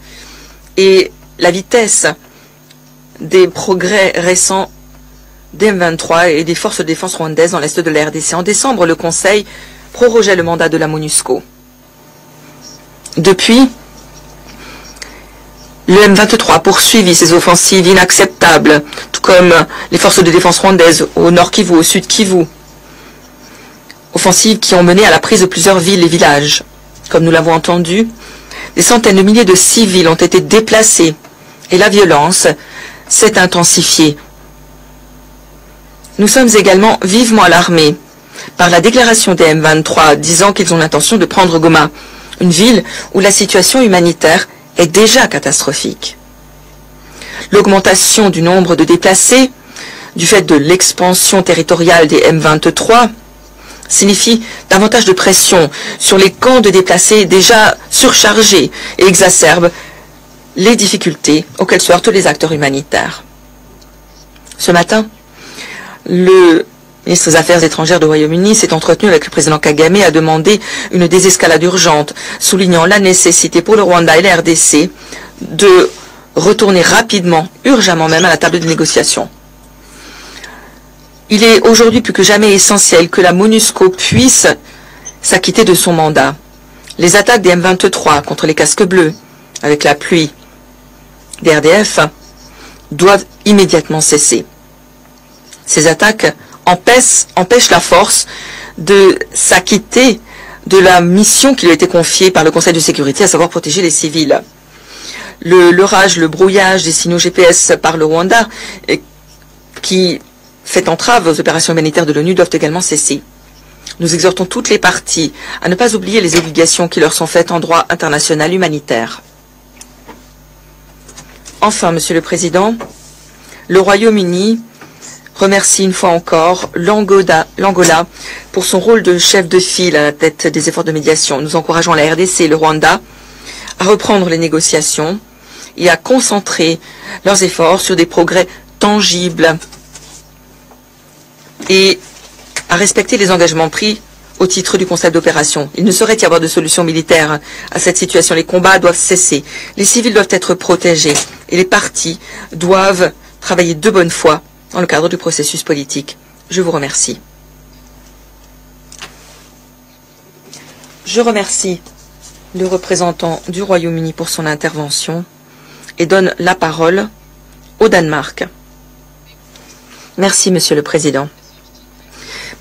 et la vitesse des progrès récents des M23 et des forces de défense rwandaises dans l'est de la RDC. En décembre, le Conseil prorogeait le mandat de la MONUSCO. Depuis, le M23 a poursuivi ses offensives inacceptables, tout comme les forces de défense rwandaises au nord Kivu, au sud Kivu. Offensives qui ont mené à la prise de plusieurs villes et villages. Comme nous l'avons entendu, des centaines de milliers de civils ont été déplacés et la violence s'est intensifiée. Nous sommes également vivement alarmés par la déclaration des M23 disant qu'ils ont l'intention de prendre Goma, une ville où la situation humanitaire est déjà catastrophique. L'augmentation du nombre de déplacés du fait de l'expansion territoriale des M23 signifie davantage de pression sur les camps de déplacés déjà surchargés et exacerbe les difficultés auxquelles se heurtent les acteurs humanitaires. Ce matin, le ministre des Affaires étrangères du Royaume-Uni s'est entretenu avec le président Kagame et a demandé une désescalade urgente, soulignant la nécessité pour le Rwanda et la RDC de retourner rapidement, urgemment même, à la table de négociation. Il est aujourd'hui plus que jamais essentiel que la MONUSCO puisse s'acquitter de son mandat. Les attaques des M23 contre les casques bleus, avec l'appui des RDF, doivent immédiatement cesser. Ces attaques empêchent la force de s'acquitter de la mission qui lui a été confiée par le Conseil de sécurité, à savoir protéger les civils. Le brouillage des signaux GPS par le Rwanda, qui fait entrave aux opérations humanitaires de l'ONU, doivent également cesser. Nous exhortons toutes les parties à ne pas oublier les obligations qui leur sont faites en droit international humanitaire. Enfin, Monsieur le Président, le Royaume-Uni remercie une fois encore l'Angola pour son rôle de chef de file à la tête des efforts de médiation. Nous encourageons la RDC et le Rwanda à reprendre les négociations et à concentrer leurs efforts sur des progrès tangibles et à respecter les engagements pris au titre du concept d'opération. Il ne saurait y avoir de solution militaire à cette situation. Les combats doivent cesser, les civils doivent être protégés et les partis doivent travailler de bonne foi dans le cadre du processus politique. Je vous remercie. Je remercie le représentant du Royaume-Uni pour son intervention et donne la parole au Danemark. Merci, Monsieur le Président.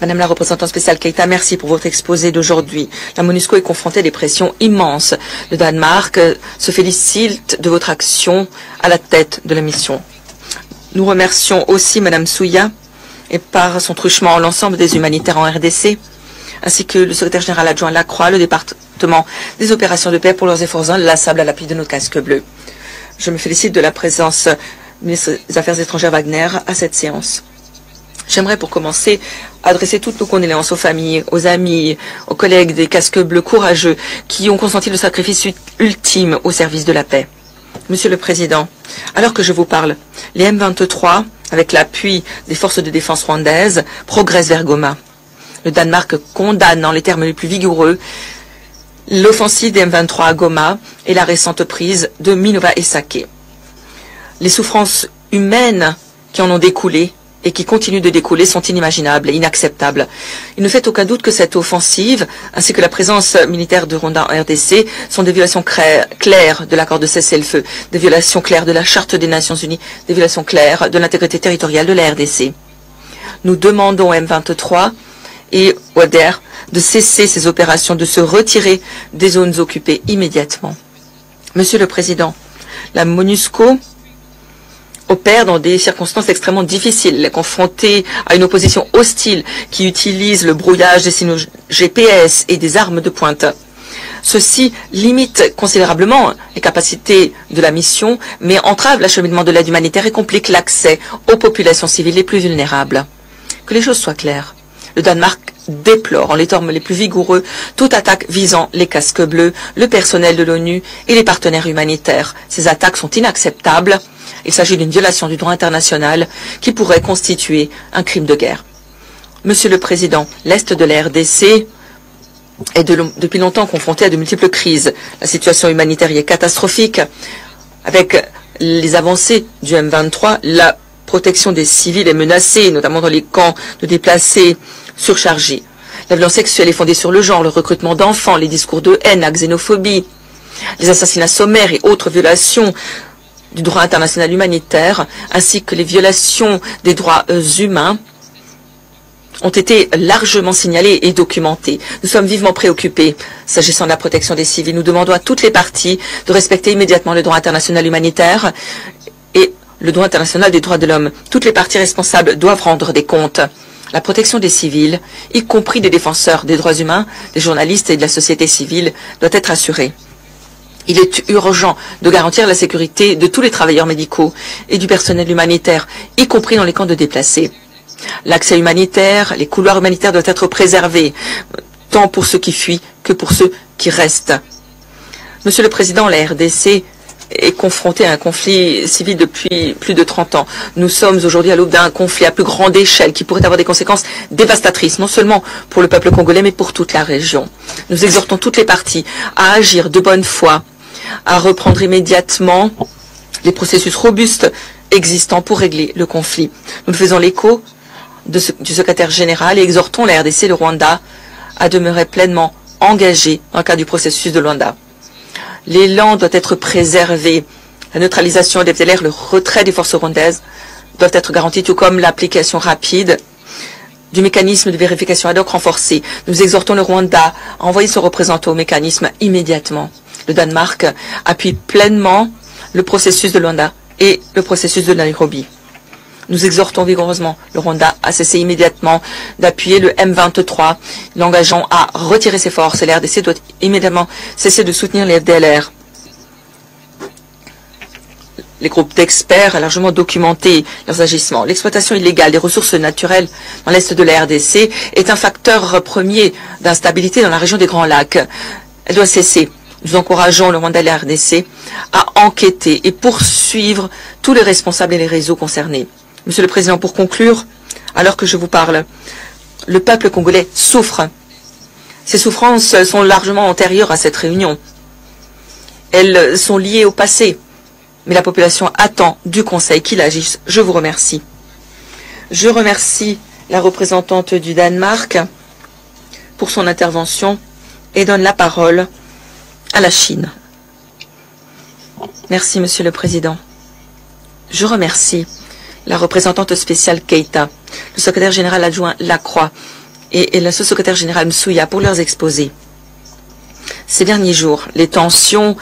Madame la représentante spéciale Keita, merci pour votre exposé d'aujourd'hui. La MONUSCO est confrontée à des pressions immenses. Le Danemark se félicite de votre action à la tête de la mission. Nous remercions aussi Madame Souya et par son truchement l'ensemble des humanitaires en RDC, ainsi que le secrétaire général adjoint Lacroix, le département des opérations de paix pour leurs efforts inlassables à l'appui de nos casques bleus. Je me félicite de la présence du ministre des Affaires étrangères Wagner à cette séance. J'aimerais pour commencer adresser toutes nos condoléances aux familles, aux amis, aux collègues des casques bleus courageux qui ont consenti le sacrifice ultime au service de la paix. Monsieur le Président, alors que je vous parle, les M23, avec l'appui des forces de défense rwandaises, progressent vers Goma. Le Danemark condamne en les termes les plus vigoureux l'offensive des M23 à Goma et la récente prise de Minova et Sake. Les souffrances humaines qui en ont découlé et qui continuent de découler sont inimaginables et inacceptables. Il ne fait aucun doute que cette offensive, ainsi que la présence militaire de Rwanda en RDC, sont des violations claires de l'accord de cessez-le-feu, des violations claires de la Charte des Nations Unies, des violations claires de l'intégrité territoriale de la RDC. Nous demandons M23 et ODR de cesser ces opérations, de se retirer des zones occupées immédiatement. Monsieur le Président, la MONUSCO opère dans des circonstances extrêmement difficiles, confrontée à une opposition hostile qui utilise le brouillage des signaux GPS et des armes de pointe. Ceci limite considérablement les capacités de la mission, mais entrave l'acheminement de l'aide humanitaire et complique l'accès aux populations civiles les plus vulnérables. Que les choses soient claires. Le Danemark déplore en les termes les plus vigoureux toute attaque visant les casques bleus, le personnel de l'ONU et les partenaires humanitaires. Ces attaques sont inacceptables. Il s'agit d'une violation du droit international qui pourrait constituer un crime de guerre. Monsieur le Président, l'Est de la RDC est depuis longtemps confronté à de multiples crises. La situation humanitaire y est catastrophique. Avec les avancées du M23, la protection des civils est menacée, notamment dans les camps de déplacés surchargés. La violence sexuelle est fondée sur le genre, le recrutement d'enfants, les discours de haine, la xénophobie, les assassinats sommaires et autres violations du droit international humanitaire, ainsi que les violations des droits humains, ont été largement signalées et documentées. Nous sommes vivement préoccupés s'agissant de la protection des civils. Nous demandons à toutes les parties de respecter immédiatement le droit international humanitaire et le droit international des droits de l'homme. Toutes les parties responsables doivent rendre des comptes. La protection des civils, y compris des défenseurs des droits humains, des journalistes et de la société civile, doit être assurée. Il est urgent de garantir la sécurité de tous les travailleurs médicaux et du personnel humanitaire, y compris dans les camps de déplacés. L'accès humanitaire, les couloirs humanitaires doivent être préservés, tant pour ceux qui fuient que pour ceux qui restent. Monsieur le Président, la RDC est confronté à un conflit civil depuis plus de 30 ans. Nous sommes aujourd'hui à l'aube d'un conflit à plus grande échelle qui pourrait avoir des conséquences dévastatrices, non seulement pour le peuple congolais, mais pour toute la région. Nous exhortons toutes les parties à agir de bonne foi, à reprendre immédiatement les processus robustes existants pour régler le conflit. Nous faisons l'écho du secrétaire général et exhortons la RDC et le Rwanda à demeurer pleinement engagés dans le cadre du processus de Luanda. L'élan doit être préservé. La neutralisation des FDLR, le retrait des forces rwandaises doivent être garantis, tout comme l'application rapide du mécanisme de vérification ad hoc renforcé. Nous exhortons le Rwanda à envoyer son représentant au mécanisme immédiatement. Le Danemark appuie pleinement le processus de Luanda et le processus de Nairobi. Nous exhortons vigoureusement le Rwanda à cesser immédiatement d'appuyer le M23, l'engageant à retirer ses forces. Et la RDC doit immédiatement cesser de soutenir les FDLR. Les groupes d'experts ont largement documenté leurs agissements. L'exploitation illégale des ressources naturelles dans l'est de la RDC est un facteur premier d'instabilité dans la région des Grands Lacs. Elle doit cesser. Nous encourageons le Rwanda et la RDC à enquêter et poursuivre tous les responsables et les réseaux concernés. Monsieur le Président, pour conclure, alors que je vous parle, le peuple congolais souffre. Ces souffrances sont largement antérieures à cette réunion. Elles sont liées au passé. Mais la population attend du Conseil qu'il agisse. Je vous remercie. Je remercie la représentante du Danemark pour son intervention et donne la parole à la Chine. Merci, Monsieur le Président. Je remercie la représentante spéciale Keita, le secrétaire général adjoint Lacroix et le sous-secrétaire général Msuya pour leurs exposés. Ces derniers jours, les tensions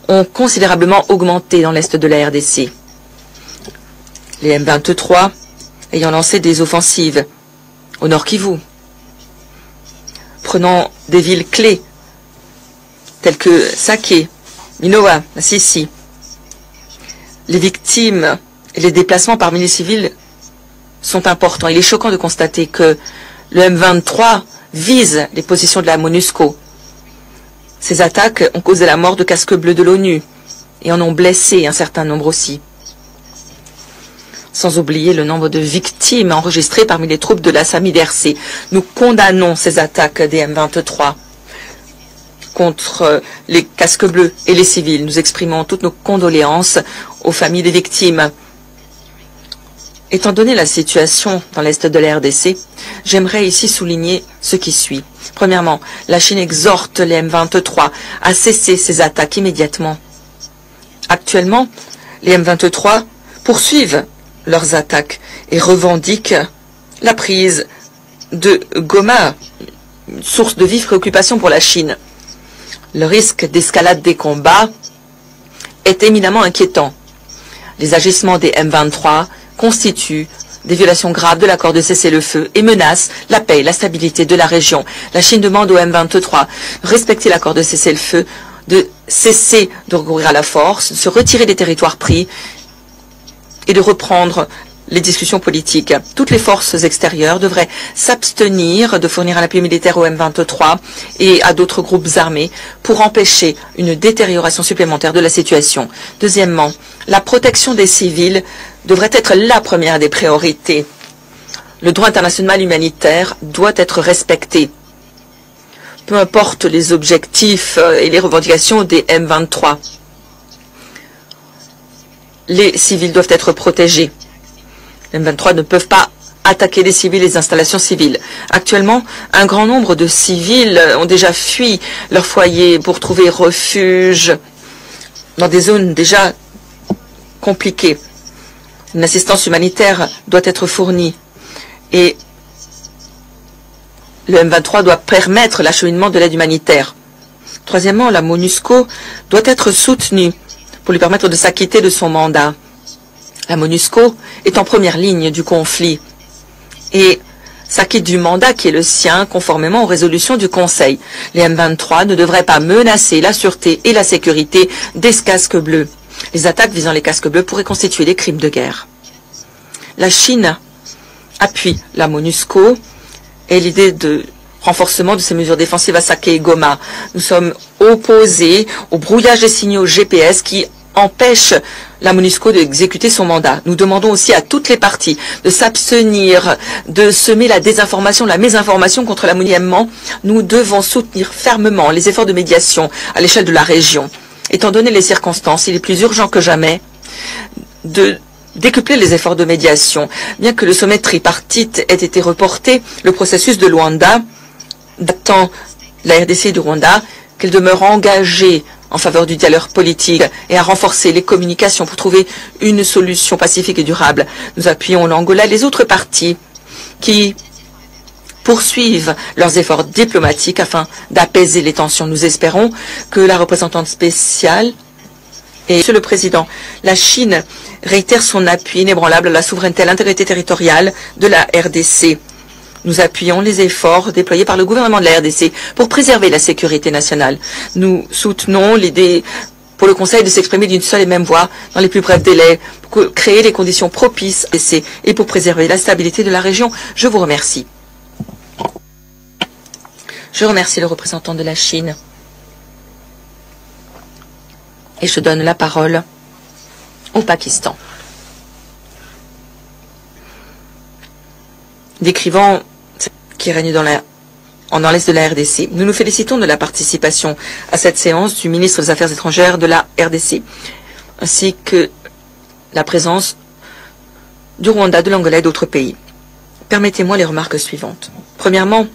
ont considérablement augmenté dans l'est de la RDC. Les M23 ayant lancé des offensives au nord Kivu, prenant des villes clés telles que Sake, Minowa, Masisi. Les victimes et les déplacements parmi les civils sont importants. Il est choquant de constater que le M23 vise les positions de la MONUSCO. Ces attaques ont causé la mort de casques bleus de l'ONU et en ont blessé un certain nombre aussi. Sans oublier le nombre de victimes enregistrées parmi les troupes de la SAMI-DRC. Nous condamnons ces attaques des M23 contre les casques bleus et les civils. Nous exprimons toutes nos condoléances aux familles des victimes. Étant donné la situation dans l'est de la RDC, j'aimerais ici souligner ce qui suit. Premièrement, la Chine exhorte les M23 à cesser ces attaques immédiatement. Actuellement, les M23 poursuivent leurs attaques et revendiquent la prise de Goma, une source de vive préoccupation pour la Chine. Le risque d'escalade des combats est éminemment inquiétant. Les agissements des M23 constituent des violations graves de l'accord de cessez-le-feu et menacent la paix et la stabilité de la région. La Chine demande au M23 de respecter l'accord de cessez-le-feu, de cesser de recourir à la force, de se retirer des territoires pris et de reprendre les discussions politiques. Toutes les forces extérieures devraient s'abstenir de fournir un appui militaire au M23 et à d'autres groupes armés pour empêcher une détérioration supplémentaire de la situation. Deuxièmement, la protection des civils devrait être la première des priorités. Le droit international humanitaire doit être respecté. Peu importe les objectifs et les revendications des M23. Les civils doivent être protégés. Les M23 ne peuvent pas attaquer les civils et les installations civiles. Actuellement, un grand nombre de civils ont déjà fui leur foyer pour trouver refuge dans des zones déjà compliquées. Une assistance humanitaire doit être fournie et le M23 doit permettre l'acheminement de l'aide humanitaire. Troisièmement, la MONUSCO doit être soutenue pour lui permettre de s'acquitter de son mandat. La MONUSCO est en première ligne du conflit et s'acquitte du mandat qui est le sien conformément aux résolutions du Conseil. Les M23 ne devraient pas menacer la sûreté et la sécurité des casques bleus. Les attaques visant les casques bleus pourraient constituer des crimes de guerre. La Chine appuie la MONUSCO et l'idée de renforcement de ces mesures défensives à Sake et Goma. Nous sommes opposés au brouillage des signaux GPS qui empêche la MONUSCO d'exécuter son mandat. Nous demandons aussi à toutes les parties de s'abstenir de semer la désinformation, la mésinformation contre la MONUSCO. Nous devons soutenir fermement les efforts de médiation à l'échelle de la région. Étant donné les circonstances, il est plus urgent que jamais de décupler les efforts de médiation. Bien que le sommet tripartite ait été reporté, le processus de Luanda attend la RDC du Rwanda qu'elle demeure engagée en faveur du dialogue politique et à renforcer les communications pour trouver une solution pacifique et durable. Nous appuyons l'Angola et les autres parties qui poursuivent leurs efforts diplomatiques afin d'apaiser les tensions. Nous espérons que la représentante spéciale et Monsieur le Président, la Chine réitère son appui inébranlable à la souveraineté et à l'intégrité territoriale de la RDC. Nous appuyons les efforts déployés par le gouvernement de la RDC pour préserver la sécurité nationale. Nous soutenons l'idée pour le Conseil de s'exprimer d'une seule et même voix dans les plus brefs délais pour créer les conditions propices à la RDC et pour préserver la stabilité de la région. Je vous remercie. Je remercie le représentant de la Chine. Et je donne la parole au Pakistan. Décrivant ce qui règne dans l'est de la RDC, nous nous félicitons de la participation à cette séance du ministre des Affaires étrangères de la RDC, ainsi que la présence du Rwanda, de l'Angola et d'autres pays. Permettez-moi les remarques suivantes. Premièrement,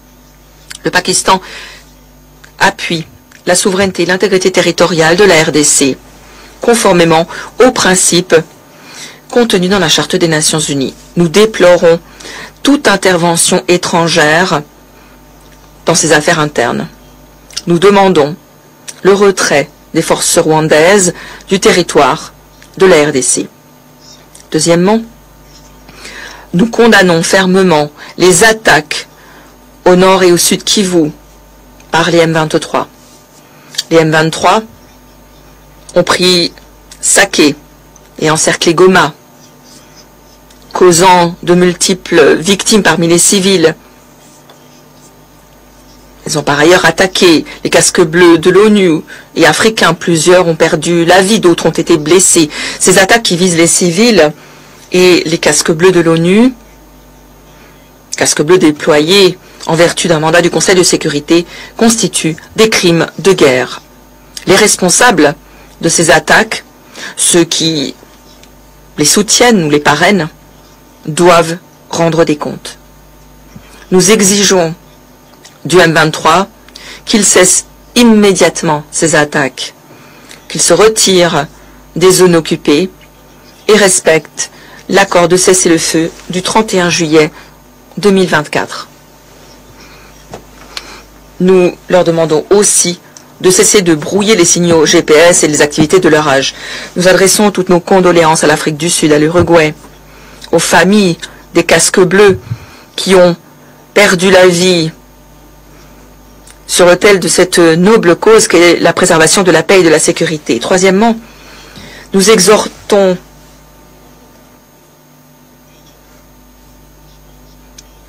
le Pakistan appuie la souveraineté et l'intégrité territoriale de la RDC, conformément aux principes contenus dans la Charte des Nations Unies. Nous déplorons toute intervention étrangère dans ses affaires internes. Nous demandons le retrait des forces rwandaises du territoire de la RDC. Deuxièmement, nous condamnons fermement les attaques au nord et au sud Kivu par les M23. Les M23 ont pris Saké et encerclé Goma, causant de multiples victimes parmi les civils. Ils ont par ailleurs attaqué les casques bleus de l'ONU et africains. Plusieurs ont perdu la vie, d'autres ont été blessés. Ces attaques qui visent les civils et les casques bleus de l'ONU, casques bleus déployés en vertu d'un mandat du Conseil de sécurité, constituent des crimes de guerre. Les responsables de ces attaques, ceux qui les soutiennent ou les parrainent, doivent rendre des comptes. Nous exigeons du M23 qu'il cesse immédiatement ces attaques, qu'il se retire des zones occupées et respecte l'accord de cessez-le-feu du 31 juillet 2024. Nous leur demandons aussi de cesser de brouiller les signaux GPS et les activités de leur âge. Nous adressons toutes nos condoléances à l'Afrique du Sud, à l'Uruguay, aux familles des casques bleus qui ont perdu la vie sur l'autel de cette noble cause qu'est la préservation de la paix et de la sécurité. Troisièmement, nous exhortons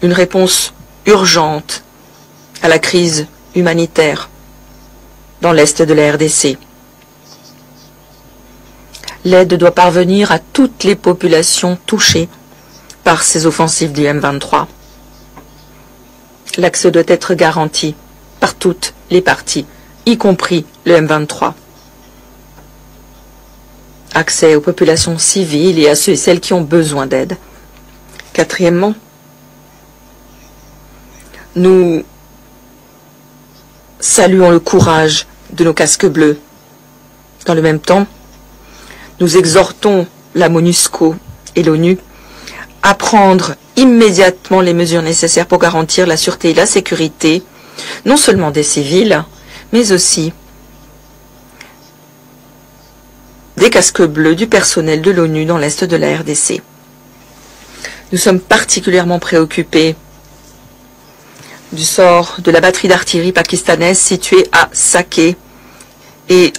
une réponse urgente à la crise humanitaire dans l'est de la RDC. L'aide doit parvenir à toutes les populations touchées par ces offensives du M23. L'accès doit être garanti par toutes les parties, y compris le M23. Accès aux populations civiles et à ceux et celles qui ont besoin d'aide. Quatrièmement, nous saluons le courage de nos casques bleus. Dans le même temps, nous exhortons la MONUSCO et l'ONU à prendre immédiatement les mesures nécessaires pour garantir la sûreté et la sécurité, non seulement des civils, mais aussi des casques bleus du personnel de l'ONU dans l'est de la RDC. Nous sommes particulièrement préoccupés du sort de la batterie d'artillerie pakistanaise située à Saké et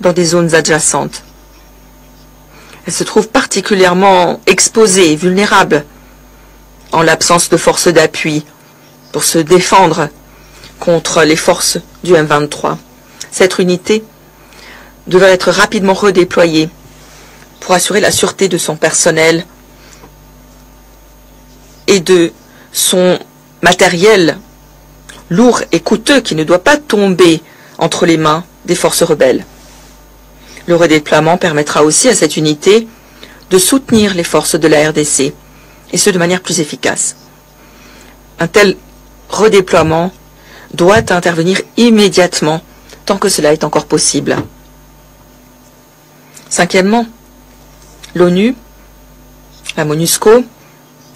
dans des zones adjacentes. Elle se trouve particulièrement exposée, vulnérable, en l'absence de forces d'appui pour se défendre contre les forces du M23. Cette unité devrait être rapidement redéployé pour assurer la sûreté de son personnel et de son matériel lourd et coûteux qui ne doit pas tomber entre les mains des forces rebelles. Le redéploiement permettra aussi à cette unité de soutenir les forces de la RDC, et ce de manière plus efficace. Un tel redéploiement doit intervenir immédiatement tant que cela est encore possible. Cinquièmement, l'ONU, la MONUSCO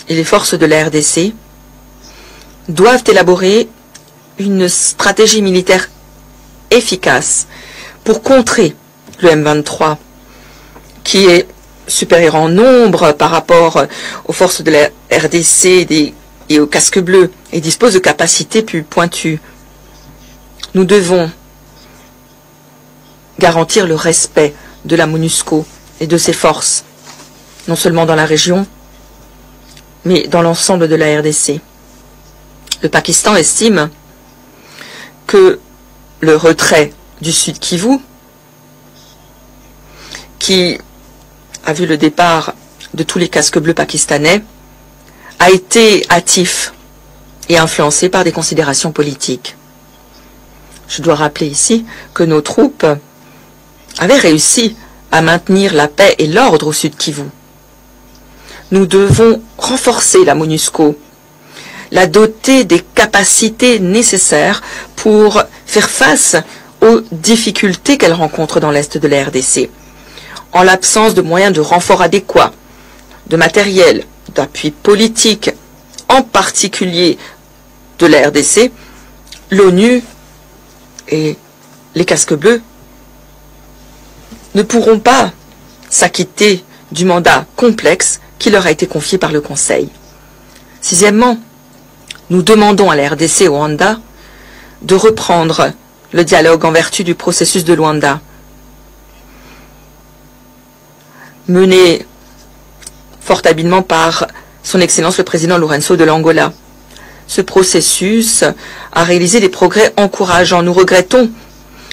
et les forces de la RDC doivent élaborer une stratégie militaire efficace pour contrer le M23, qui est supérieur en nombre par rapport aux forces de la RDC et aux casques bleus et dispose de capacités plus pointues. Nous devons garantir le respect de la MONUSCO et de ses forces, non seulement dans la région, mais dans l'ensemble de la RDC. Le Pakistan estime que le retrait du Sud Kivu, qui a vu le départ de tous les casques bleus pakistanais, a été hâtif et influencé par des considérations politiques. Je dois rappeler ici que nos troupes avaient réussi à maintenir la paix et l'ordre au Sud Kivu. Nous devons renforcer la MONUSCO, la doter des capacités nécessaires pour faire face aux difficultés qu'elle rencontre dans l'Est de la RDC. En l'absence de moyens de renfort adéquats, de matériel, d'appui politique, en particulier de la RDC, l'ONU et les casques bleus ne pourront pas s'acquitter du mandat complexe qui leur a été confié par le Conseil. Sixièmement, nous demandons à la RDC et au Rwanda de reprendre le dialogue en vertu du processus de Luanda, mené fort habilement par son Excellence le Président Lourenço de l'Angola. Ce processus a réalisé des progrès encourageants. Nous regrettons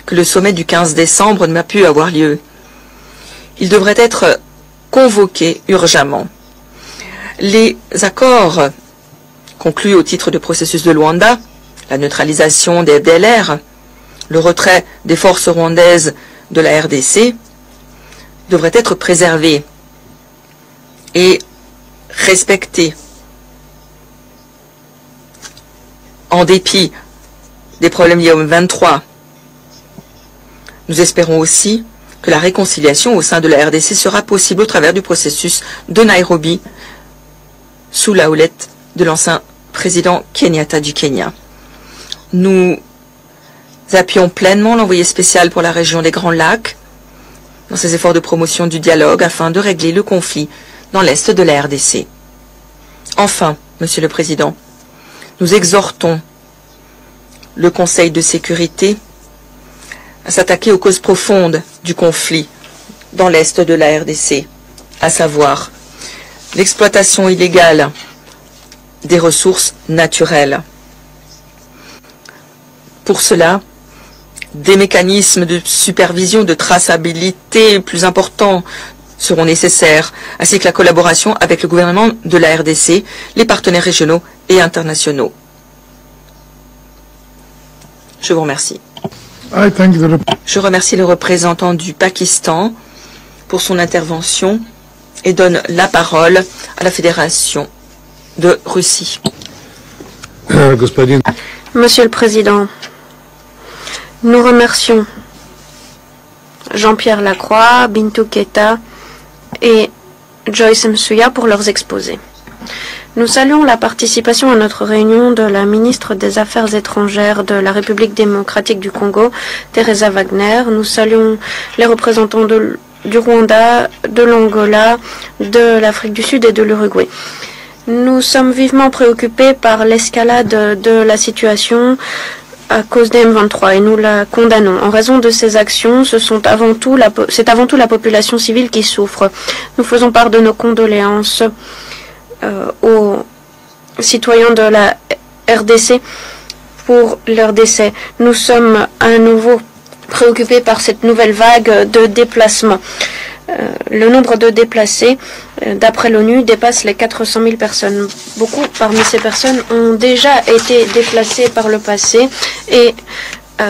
que le sommet du 15 décembre n'a pu avoir lieu. Il devrait être convoqué urgemment. Les accords conclus au titre du processus de Luanda, la neutralisation des FDLR, le retrait des forces rwandaises de la RDC, devraient être préservés et respectés. En dépit des problèmes liés au M23, nous espérons aussi que la réconciliation au sein de la RDC sera possible au travers du processus de Nairobi, sous la houlette de l'ancien président Kenyatta du Kenya. Nous appuyons pleinement l'envoyé spécial pour la région des Grands Lacs dans ses efforts de promotion du dialogue afin de régler le conflit dans l'Est de la RDC. Enfin, Monsieur le Président, nous exhortons le Conseil de sécurité à s'attaquer aux causes profondes du conflit dans l'Est de la RDC, à savoir l'exploitation illégale des ressources naturelles. Pour cela, des mécanismes de supervision, de traçabilité plus importants seront nécessaires, ainsi que la collaboration avec le gouvernement de la RDC, les partenaires régionaux et internationaux. Je vous remercie. Je remercie le représentant du Pakistan pour son intervention et donne la parole à la Fédération de Russie. Monsieur le Président, nous remercions Jean-Pierre Lacroix, Bintou Keita et Joyce Msuya pour leurs exposés. Nous saluons la participation à notre réunion de la ministre des Affaires étrangères de la République démocratique du Congo, Teresa Wagner. Nous saluons les représentants du Rwanda, de l'Angola, de l'Afrique du Sud et de l'Uruguay. Nous sommes vivement préoccupés par l'escalade de la situation à cause des M23 et nous la condamnons. En raison de ces actions, c'est avant tout la population civile qui souffre. Nous faisons part de nos condoléances aux citoyens de la RDC pour leur décès. Nous sommes à nouveau préoccupés par cette nouvelle vague de déplacements. Le nombre de déplacés, d'après l'ONU, dépasse les 400 000 personnes. Beaucoup parmi ces personnes ont déjà été déplacées par le passé et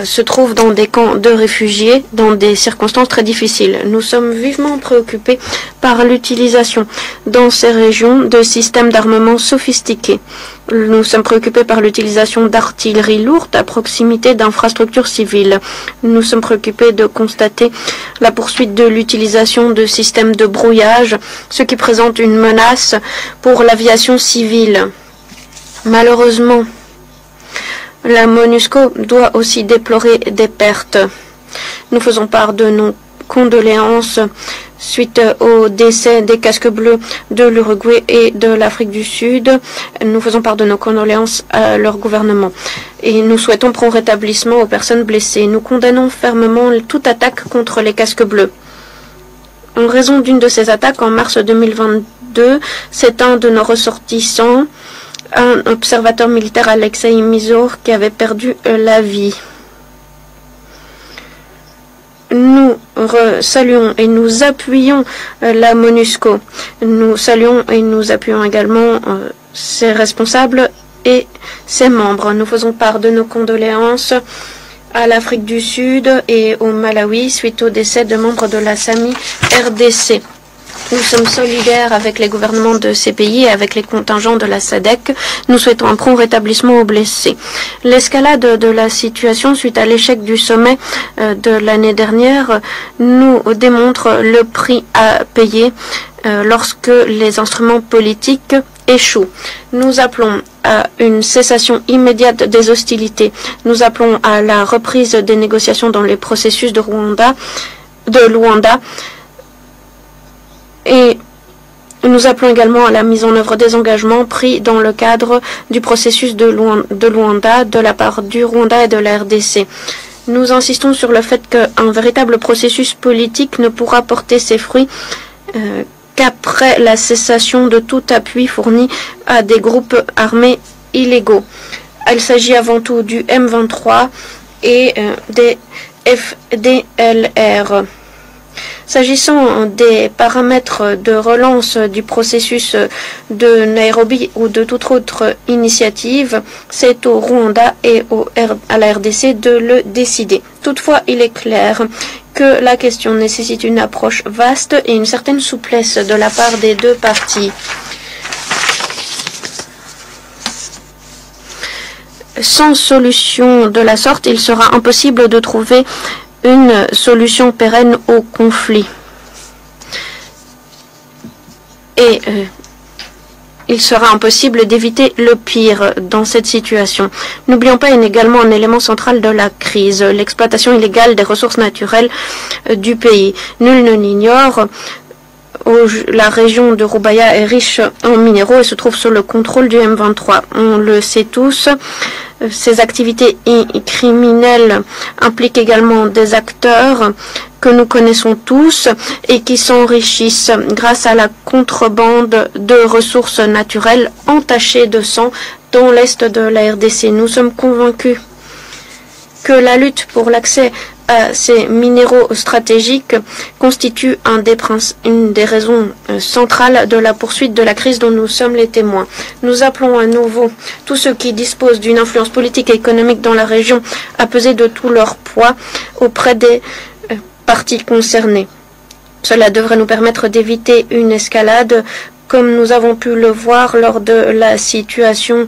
se trouvent dans des camps de réfugiés dans des circonstances très difficiles. Nous sommes vivement préoccupés par l'utilisation dans ces régions de systèmes d'armement sophistiqués. Nous sommes préoccupés par l'utilisation d'artillerie lourde à proximité d'infrastructures civiles. Nous sommes préoccupés de constater la poursuite de l'utilisation de systèmes de brouillage, ce qui présente une menace pour l'aviation civile. Malheureusement, la MONUSCO doit aussi déplorer des pertes. Nous faisons part de nos condoléances suite au décès des casques bleus de l'Uruguay et de l'Afrique du Sud. Nous faisons part de nos condoléances à leur gouvernement et nous souhaitons prompt rétablissement aux personnes blessées. Nous condamnons fermement toute attaque contre les casques bleus. En raison d'une de ces attaques, en mars 2022, c'est un de nos ressortissants, un observateur militaire, Alexei Mizor, qui avait perdu la vie. Nous saluons et nous appuyons la MONUSCO. Nous saluons et nous appuyons également ses responsables et ses membres. Nous faisons part de nos condoléances à l'Afrique du Sud et au Malawi suite au décès de membres de la SAMI RDC. Nous sommes solidaires avec les gouvernements de ces pays et avec les contingents de la SADC. Nous souhaitons un prompt rétablissement aux blessés. L'escalade de la situation suite à l'échec du sommet de l'année dernière nous démontre le prix à payer lorsque les instruments politiques échouent. Nous appelons à une cessation immédiate des hostilités. Nous appelons à la reprise des négociations dans les processus de Luanda. Et nous appelons également à la mise en œuvre des engagements pris dans le cadre du processus de Luanda de la part du Rwanda et de la RDC. Nous insistons sur le fait qu'un véritable processus politique ne pourra porter ses fruits qu'après la cessation de tout appui fourni à des groupes armés illégaux. Il s'agit avant tout du M23 et des FDLR. S'agissant des paramètres de relance du processus de Nairobi ou de toute autre initiative, c'est au Rwanda et à la RDC de le décider. Toutefois, il est clair que la question nécessite une approche vaste et une certaine souplesse de la part des deux parties. Sans solution de la sorte, il sera impossible de trouver une solution pérenne au conflit. Et il sera impossible d'éviter le pire dans cette situation. N'oublions pas également un élément central de la crise, l'exploitation illégale des ressources naturelles du pays. Nul ne l'ignore. La région de Rubaya est riche en minéraux et se trouve sous le contrôle du M23. On le sait tous. Ces activités criminelles impliquent également des acteurs que nous connaissons tous et qui s'enrichissent grâce à la contrebande de ressources naturelles entachées de sang dans l'est de la RDC. Nous sommes convaincus que la lutte pour l'accès à ces minéraux stratégiques constitue une des raisons centrales de la poursuite de la crise dont nous sommes les témoins. Nous appelons à nouveau tous ceux qui disposent d'une influence politique et économique dans la région à peser de tout leur poids auprès des parties concernées. Cela devrait nous permettre d'éviter une escalade comme nous avons pu le voir lors de la situation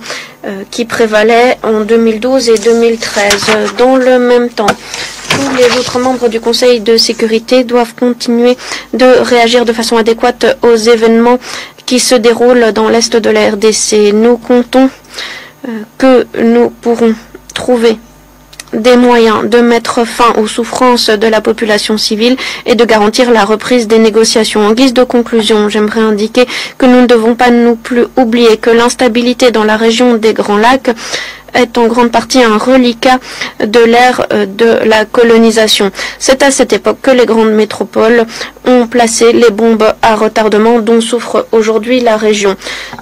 qui prévalait en 2012 et 2013. Dans le même temps, tous les autres membres du Conseil de sécurité doivent continuer de réagir de façon adéquate aux événements qui se déroulent dans l'est de la RDC. Nous comptons que nous pourrons trouver des moyens de mettre fin aux souffrances de la population civile et de garantir la reprise des négociations. En guise de conclusion, j'aimerais indiquer que nous ne devons pas non plus oublier que l'instabilité dans la région des Grands Lacs est en grande partie un reliquat de l'ère de la colonisation. C'est à cette époque que les grandes métropoles ont placé les bombes à retardement dont souffre aujourd'hui la région.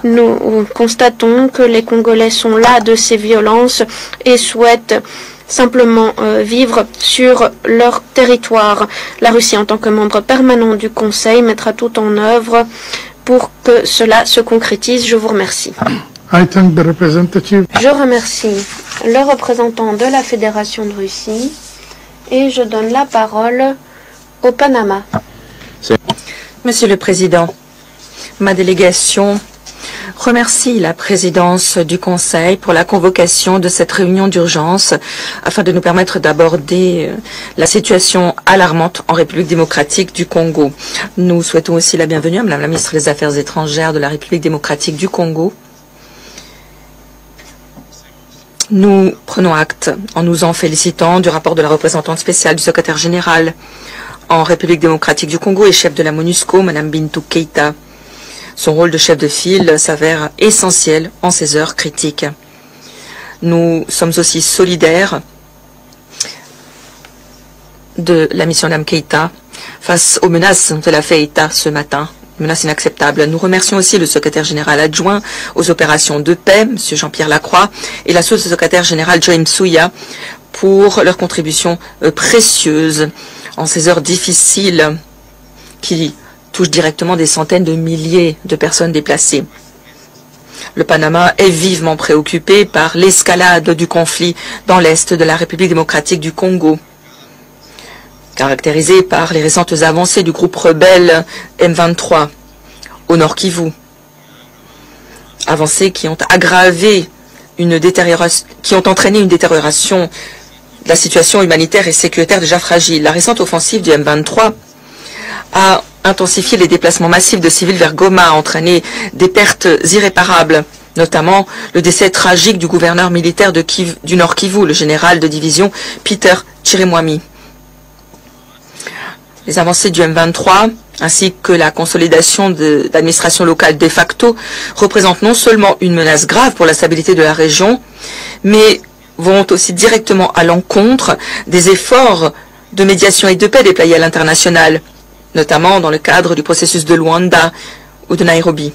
Nous constatons que les Congolais sont las de ces violences et souhaitent simplement vivre sur leur territoire. La Russie, en tant que membre permanent du Conseil, mettra tout en œuvre pour que cela se concrétise. Je vous remercie. Je remercie le représentant de la Fédération de Russie et je donne la parole au Panama. Monsieur le Président, ma délégation remercie la présidence du Conseil pour la convocation de cette réunion d'urgence afin de nous permettre d'aborder la situation alarmante en République démocratique du Congo. Nous souhaitons aussi la bienvenue à Madame la ministre des Affaires étrangères de la République démocratique du Congo. Nous prenons acte en nous en félicitant du rapport de la représentante spéciale du secrétaire général en République démocratique du Congo et chef de la MONUSCO, Madame Bintou Keïta. Son rôle de chef de file s'avère essentiel en ces heures critiques. Nous sommes aussi solidaires de la mission Mme Keïta face aux menaces dont elle a fait état ce matin, menaces inacceptables. Nous remercions aussi le secrétaire général adjoint aux opérations de paix, M. Jean-Pierre Lacroix, et la sous-secrétaire générale Joim Souya pour leur contribution précieuse en ces heures difficiles qui touche directement des centaines de milliers de personnes déplacées. Le Panama est vivement préoccupé par l'escalade du conflit dans l'est de la République démocratique du Congo, caractérisé par les récentes avancées du groupe rebelle M23 au Nord Kivu. Avancées qui ont aggravé qui ont entraîné une détérioration de la situation humanitaire et sécuritaire déjà fragile. La récente offensive du M23 a intensifié les déplacements massifs de civils vers Goma, a entraîné des pertes irréparables, notamment le décès tragique du gouverneur militaire du Nord Kivu, le général de division Peter Chirimwami. Les avancées du M23, ainsi que la consolidation de l'administration locale de facto, représentent non seulement une menace grave pour la stabilité de la région, mais vont aussi directement à l'encontre des efforts de médiation et de paix déployés à l'international, notamment dans le cadre du processus de Luanda ou de Nairobi.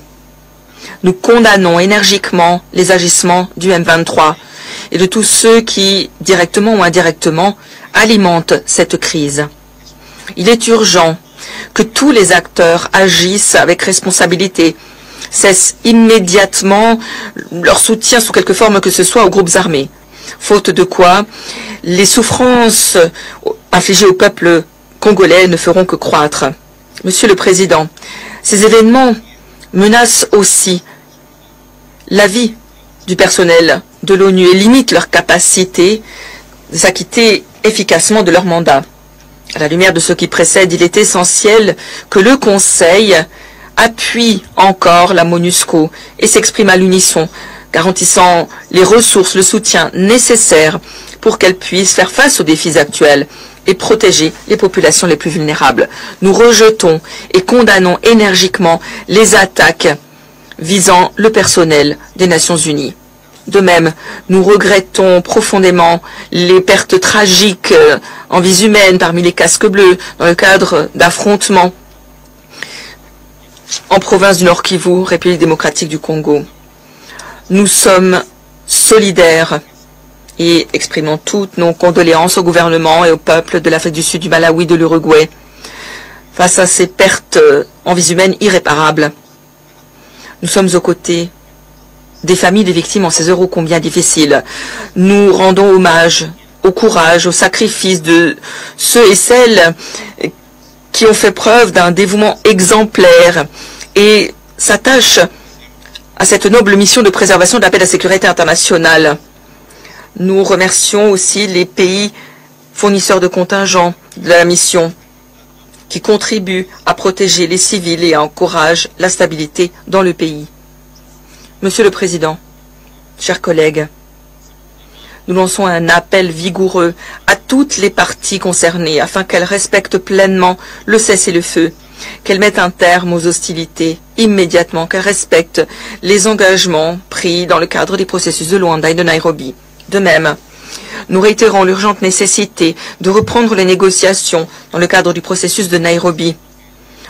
Nous condamnons énergiquement les agissements du M23 et de tous ceux qui, directement ou indirectement, alimentent cette crise. Il est urgent que tous les acteurs agissent avec responsabilité, cessent immédiatement leur soutien sous quelque forme que ce soit aux groupes armés, faute de quoi les souffrances infligées au peuple congolais ne feront que croître. Monsieur le Président, ces événements menacent aussi la vie du personnel de l'ONU et limitent leur capacité de s'acquitter efficacement de leur mandat. À la lumière de ce qui précède, il est essentiel que le Conseil appuie encore la MONUSCO et s'exprime à l'unisson, garantissant les ressources, le soutien nécessaire pour qu'elle puisse faire face aux défis actuels et protéger les populations les plus vulnérables. Nous rejetons et condamnons énergiquement les attaques visant le personnel des Nations Unies. De même, nous regrettons profondément les pertes tragiques en vies humaines parmi les casques bleus dans le cadre d'affrontements en province du Nord Kivu, République démocratique du Congo. Nous sommes solidaires et exprimons toutes nos condoléances au gouvernement et au peuple de l'Afrique du Sud, du Malawi, de l'Uruguay, face à ces pertes en vies humaines irréparables. Nous sommes aux côtés des familles des victimes en ces heures ô combien difficiles. Nous rendons hommage au courage, au sacrifice de ceux et celles qui ont fait preuve d'un dévouement exemplaire et s'attachent à cette noble mission de préservation de la paix et de la sécurité internationale. Nous remercions aussi les pays fournisseurs de contingents de la mission qui contribuent à protéger les civils et à encourager la stabilité dans le pays. Monsieur le Président, chers collègues, nous lançons un appel vigoureux à toutes les parties concernées afin qu'elles respectent pleinement le cessez-le-feu, qu'elles mettent un terme aux hostilités immédiatement, qu'elles respectent les engagements pris dans le cadre des processus de Luanda et de Nairobi. De même, nous réitérons l'urgente nécessité de reprendre les négociations dans le cadre du processus de Nairobi,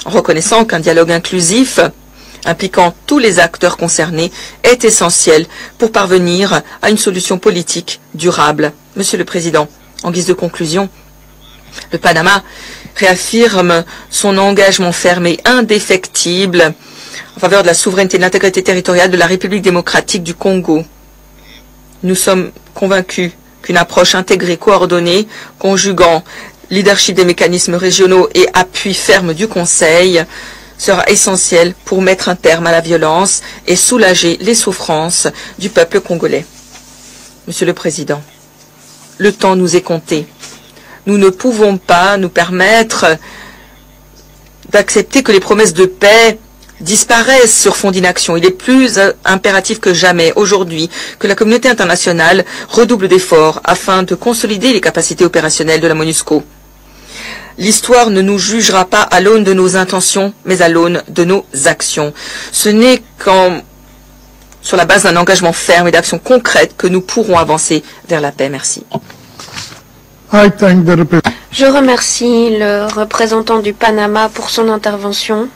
en reconnaissant qu'un dialogue inclusif impliquant tous les acteurs concernés est essentiel pour parvenir à une solution politique durable. Monsieur le Président, en guise de conclusion, le Panama réaffirme son engagement ferme et indéfectible en faveur de la souveraineté et de l'intégrité territoriale de la République démocratique du Congo. Nous sommes convaincus qu'une approche intégrée, coordonnée, conjuguant leadership des mécanismes régionaux et appui ferme du Conseil sera essentielle pour mettre un terme à la violence et soulager les souffrances du peuple congolais. Monsieur le Président, le temps nous est compté. Nous ne pouvons pas nous permettre d'accepter que les promesses de paix disparaissent sur fond d'inaction. Il est plus impératif que jamais aujourd'hui que la communauté internationale redouble d'efforts afin de consolider les capacités opérationnelles de la MONUSCO. L'histoire ne nous jugera pas à l'aune de nos intentions, mais à l'aune de nos actions. Ce n'est sur la base d'un engagement ferme et d'actions concrètes que nous pourrons avancer vers la paix. Merci. Je remercie le représentant du Panama pour son intervention.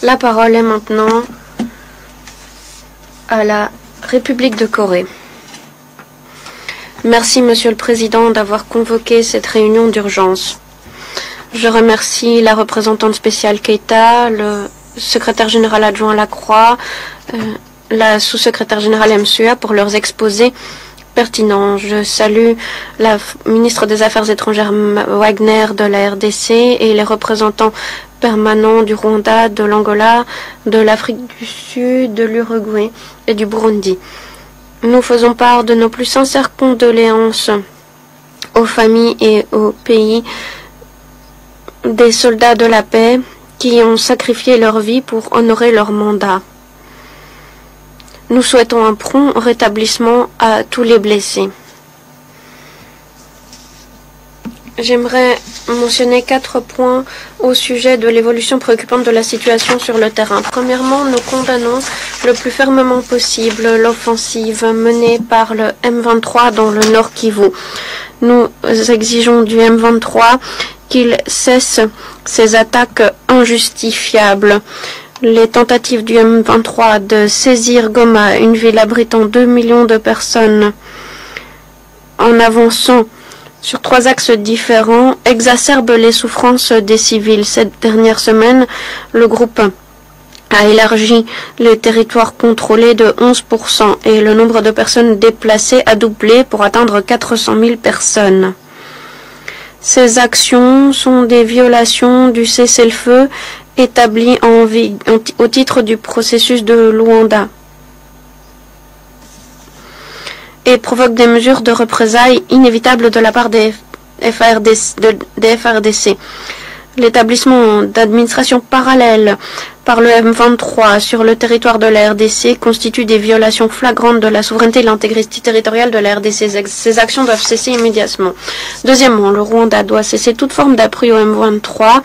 La parole est maintenant à la République de Corée. Merci, Monsieur le Président, d'avoir convoqué cette réunion d'urgence. Je remercie la représentante spéciale Keita, le secrétaire général adjoint Lacroix, la sous-secrétaire générale MSUA pour leurs exposés pertinents. Je salue la ministre des Affaires étrangères Wagner de la RDC et les représentants permanents du Rwanda, de l'Angola, de l'Afrique du Sud, de l'Uruguay et du Burundi. Nous faisons part de nos plus sincères condoléances aux familles et aux pays des soldats de la paix qui ont sacrifié leur vie pour honorer leur mandat. Nous souhaitons un prompt rétablissement à tous les blessés. J'aimerais mentionner 4 points au sujet de l'évolution préoccupante de la situation sur le terrain. Premièrement, nous condamnons le plus fermement possible l'offensive menée par le M23 dans le Nord Kivu. Nous exigeons du M23 qu'il cesse ses attaques injustifiables. Les tentatives du M23 de saisir Goma, une ville abritant 2 millions de personnes, en avançant sur 3 axes différents, exacerbe les souffrances des civils. Cette dernière semaine, le groupe a élargi les territoires contrôlés de 11% et le nombre de personnes déplacées a doublé pour atteindre 400 000 personnes. Ces actions sont des violations du cessez-le-feu établi au titre du processus de Luanda et provoque des mesures de représailles inévitables de la part des FARDC. L'établissement d'administration parallèle par le M23 sur le territoire de la RDC constitue des violations flagrantes de la souveraineté et de l'intégrité territoriale de la RDC. Ces actions doivent cesser immédiatement. Deuxièmement, le Rwanda doit cesser toute forme d'appui au M23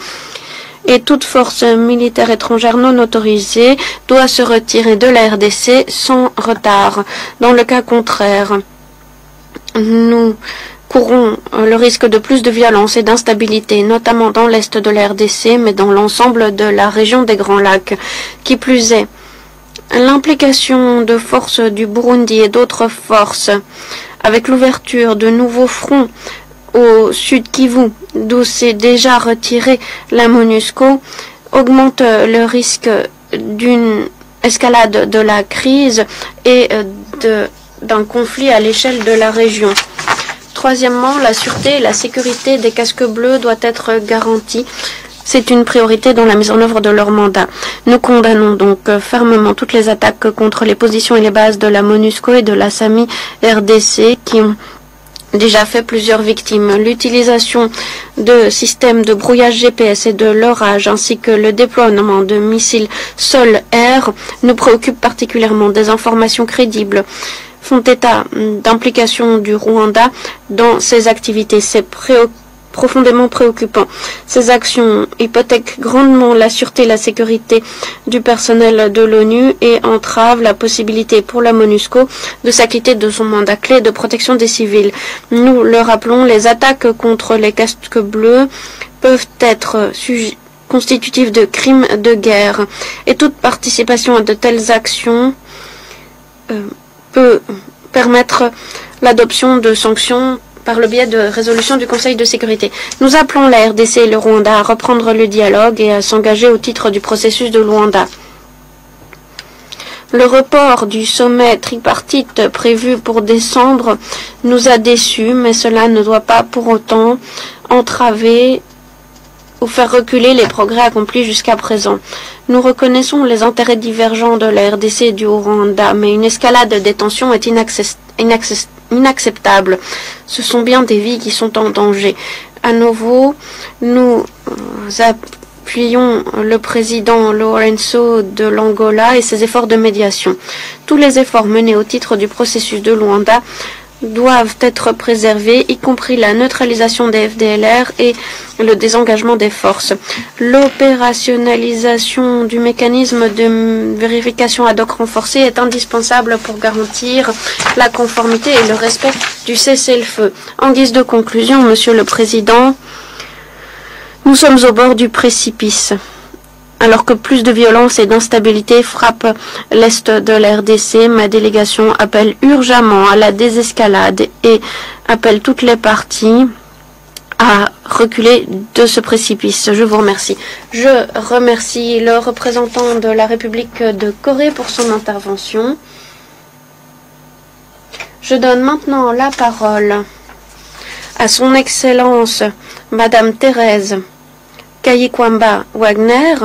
et toute force militaire étrangère non autorisée doit se retirer de la RDC sans retard. Dans le cas contraire, nous courons le risque de plus de violence et d'instabilité, notamment dans l'est de la RDC, mais dans l'ensemble de la région des Grands Lacs. Qui plus est, l'implication de forces du Burundi et d'autres forces, avec l'ouverture de nouveaux fronts au sud Kivu, d'où s'est déjà retiré la MONUSCO, augmente le risque d'une escalade de la crise et d'un conflit à l'échelle de la région. Troisièmement, la sûreté et la sécurité des casques bleus doit être garantie. C'est une priorité dans la mise en œuvre de leur mandat. Nous condamnons donc fermement toutes les attaques contre les positions et les bases de la MONUSCO et de la SAMI RDC qui ont déjà fait plusieurs victimes. L'utilisation de systèmes de brouillage GPS et de l'orage ainsi que le déploiement de missiles sol-air nous préoccupent particulièrement. Des informations crédibles font état d'implication du Rwanda dans ces activités. C'est profondément préoccupant. Ces actions hypothèquent grandement la sûreté et la sécurité du personnel de l'ONU et entravent la possibilité pour la MONUSCO de s'acquitter de son mandat clé de protection des civils. Nous le rappelons, les attaques contre les casques bleus peuvent être constitutives de crimes de guerre et toute participation à de telles actions peut permettre l'adoption de sanctions par le biais de résolutions du Conseil de sécurité. Nous appelons la RDC et le Rwanda à reprendre le dialogue et à s'engager au titre du processus de Luanda. Le report du sommet tripartite prévu pour décembre nous a déçus, mais cela ne doit pas pour autant entraver ou faire reculer les progrès accomplis jusqu'à présent. Nous reconnaissons les intérêts divergents de la RDC et du Rwanda, mais une escalade des tensions est inacceptable. Ce sont bien des vies qui sont en danger. À nouveau, nous appuyons le président Lorenzo de l'Angola et ses efforts de médiation. Tous les efforts menés au titre du processus de Luanda doivent être préservés, y compris la neutralisation des FDLR et le désengagement des forces. L'opérationnalisation du mécanisme de vérification ad hoc renforcé est indispensable pour garantir la conformité et le respect du cessez-le-feu. En guise de conclusion, Monsieur le Président, nous sommes au bord du précipice. Alors que plus de violence et d'instabilité frappent l'Est de la RDC, ma délégation appelle urgemment à la désescalade et appelle toutes les parties à reculer de ce précipice. Je vous remercie. Je remercie le représentant de la République de Corée pour son intervention. Je donne maintenant la parole à son Excellence Madame Thérèse Kayikwamba Wagner,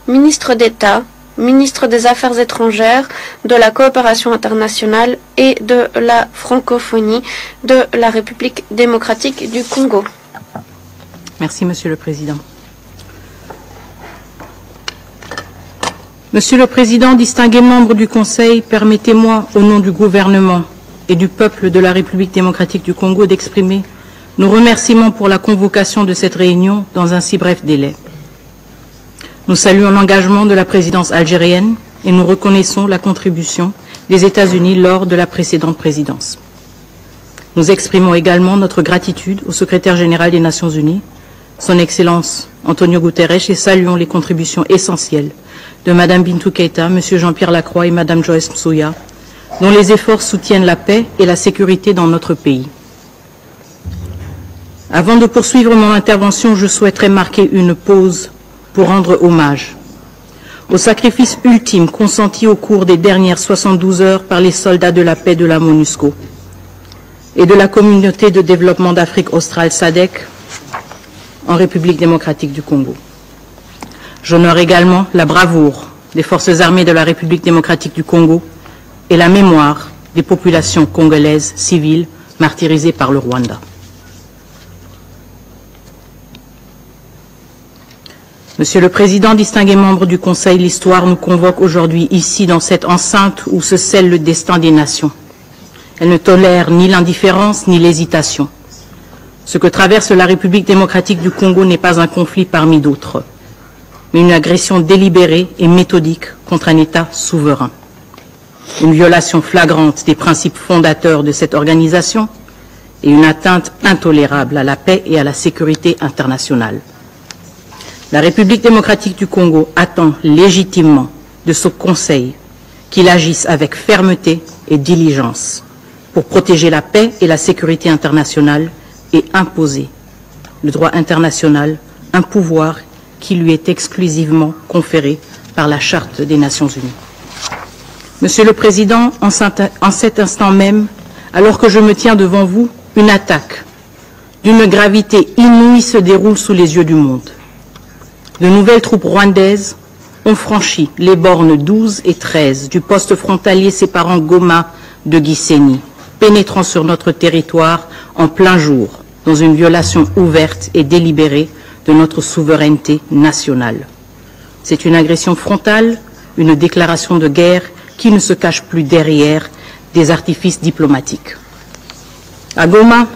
ministre d'État, ministre des Affaires étrangères, de la coopération internationale et de la francophonie de la République démocratique du Congo. Merci, Monsieur le Président. Monsieur le Président, distingués membres du Conseil, permettez-moi, au nom du gouvernement et du peuple de la République démocratique du Congo, d'exprimer nos remerciements pour la convocation de cette réunion dans un si bref délai. Nous saluons l'engagement de la présidence algérienne et nous reconnaissons la contribution des États-Unis lors de la précédente présidence. Nous exprimons également notre gratitude au secrétaire général des Nations Unies, son Excellence Antonio Guterres, et saluons les contributions essentielles de Mme Bintou Keïta, M. Jean-Pierre Lacroix et Mme Joyce Msuya, dont les efforts soutiennent la paix et la sécurité dans notre pays. Avant de poursuivre mon intervention, je souhaiterais marquer une pause pour rendre hommage au sacrifice ultime consenti au cours des dernières 72 heures par les soldats de la paix de la MONUSCO et de la communauté de développement d'Afrique australe SADC en République démocratique du Congo. J'honore également la bravoure des forces armées de la République démocratique du Congo et la mémoire des populations congolaises civiles martyrisées par le Rwanda. Monsieur le Président, distingués membres du Conseil, l'histoire nous convoque aujourd'hui ici dans cette enceinte où se scelle le destin des nations. Elle ne tolère ni l'indifférence ni l'hésitation. Ce que traverse la République démocratique du Congo n'est pas un conflit parmi d'autres, mais une agression délibérée et méthodique contre un État souverain. Une violation flagrante des principes fondateurs de cette organisation et une atteinte intolérable à la paix et à la sécurité internationale. La République démocratique du Congo attend légitimement de ce Conseil qu'il agisse avec fermeté et diligence pour protéger la paix et la sécurité internationale et imposer le droit international, un pouvoir qui lui est exclusivement conféré par la Charte des Nations Unies. Monsieur le Président, en cet instant même, alors que je me tiens devant vous, une attaque d'une gravité inouïe se déroule sous les yeux du monde. De nouvelles troupes rwandaises ont franchi les bornes 12 et 13 du poste frontalier séparant Goma de Gisenyi, pénétrant sur notre territoire en plein jour, dans une violation ouverte et délibérée de notre souveraineté nationale. C'est une agression frontale, une déclaration de guerre qui ne se cache plus derrière des artifices diplomatiques. À Goma,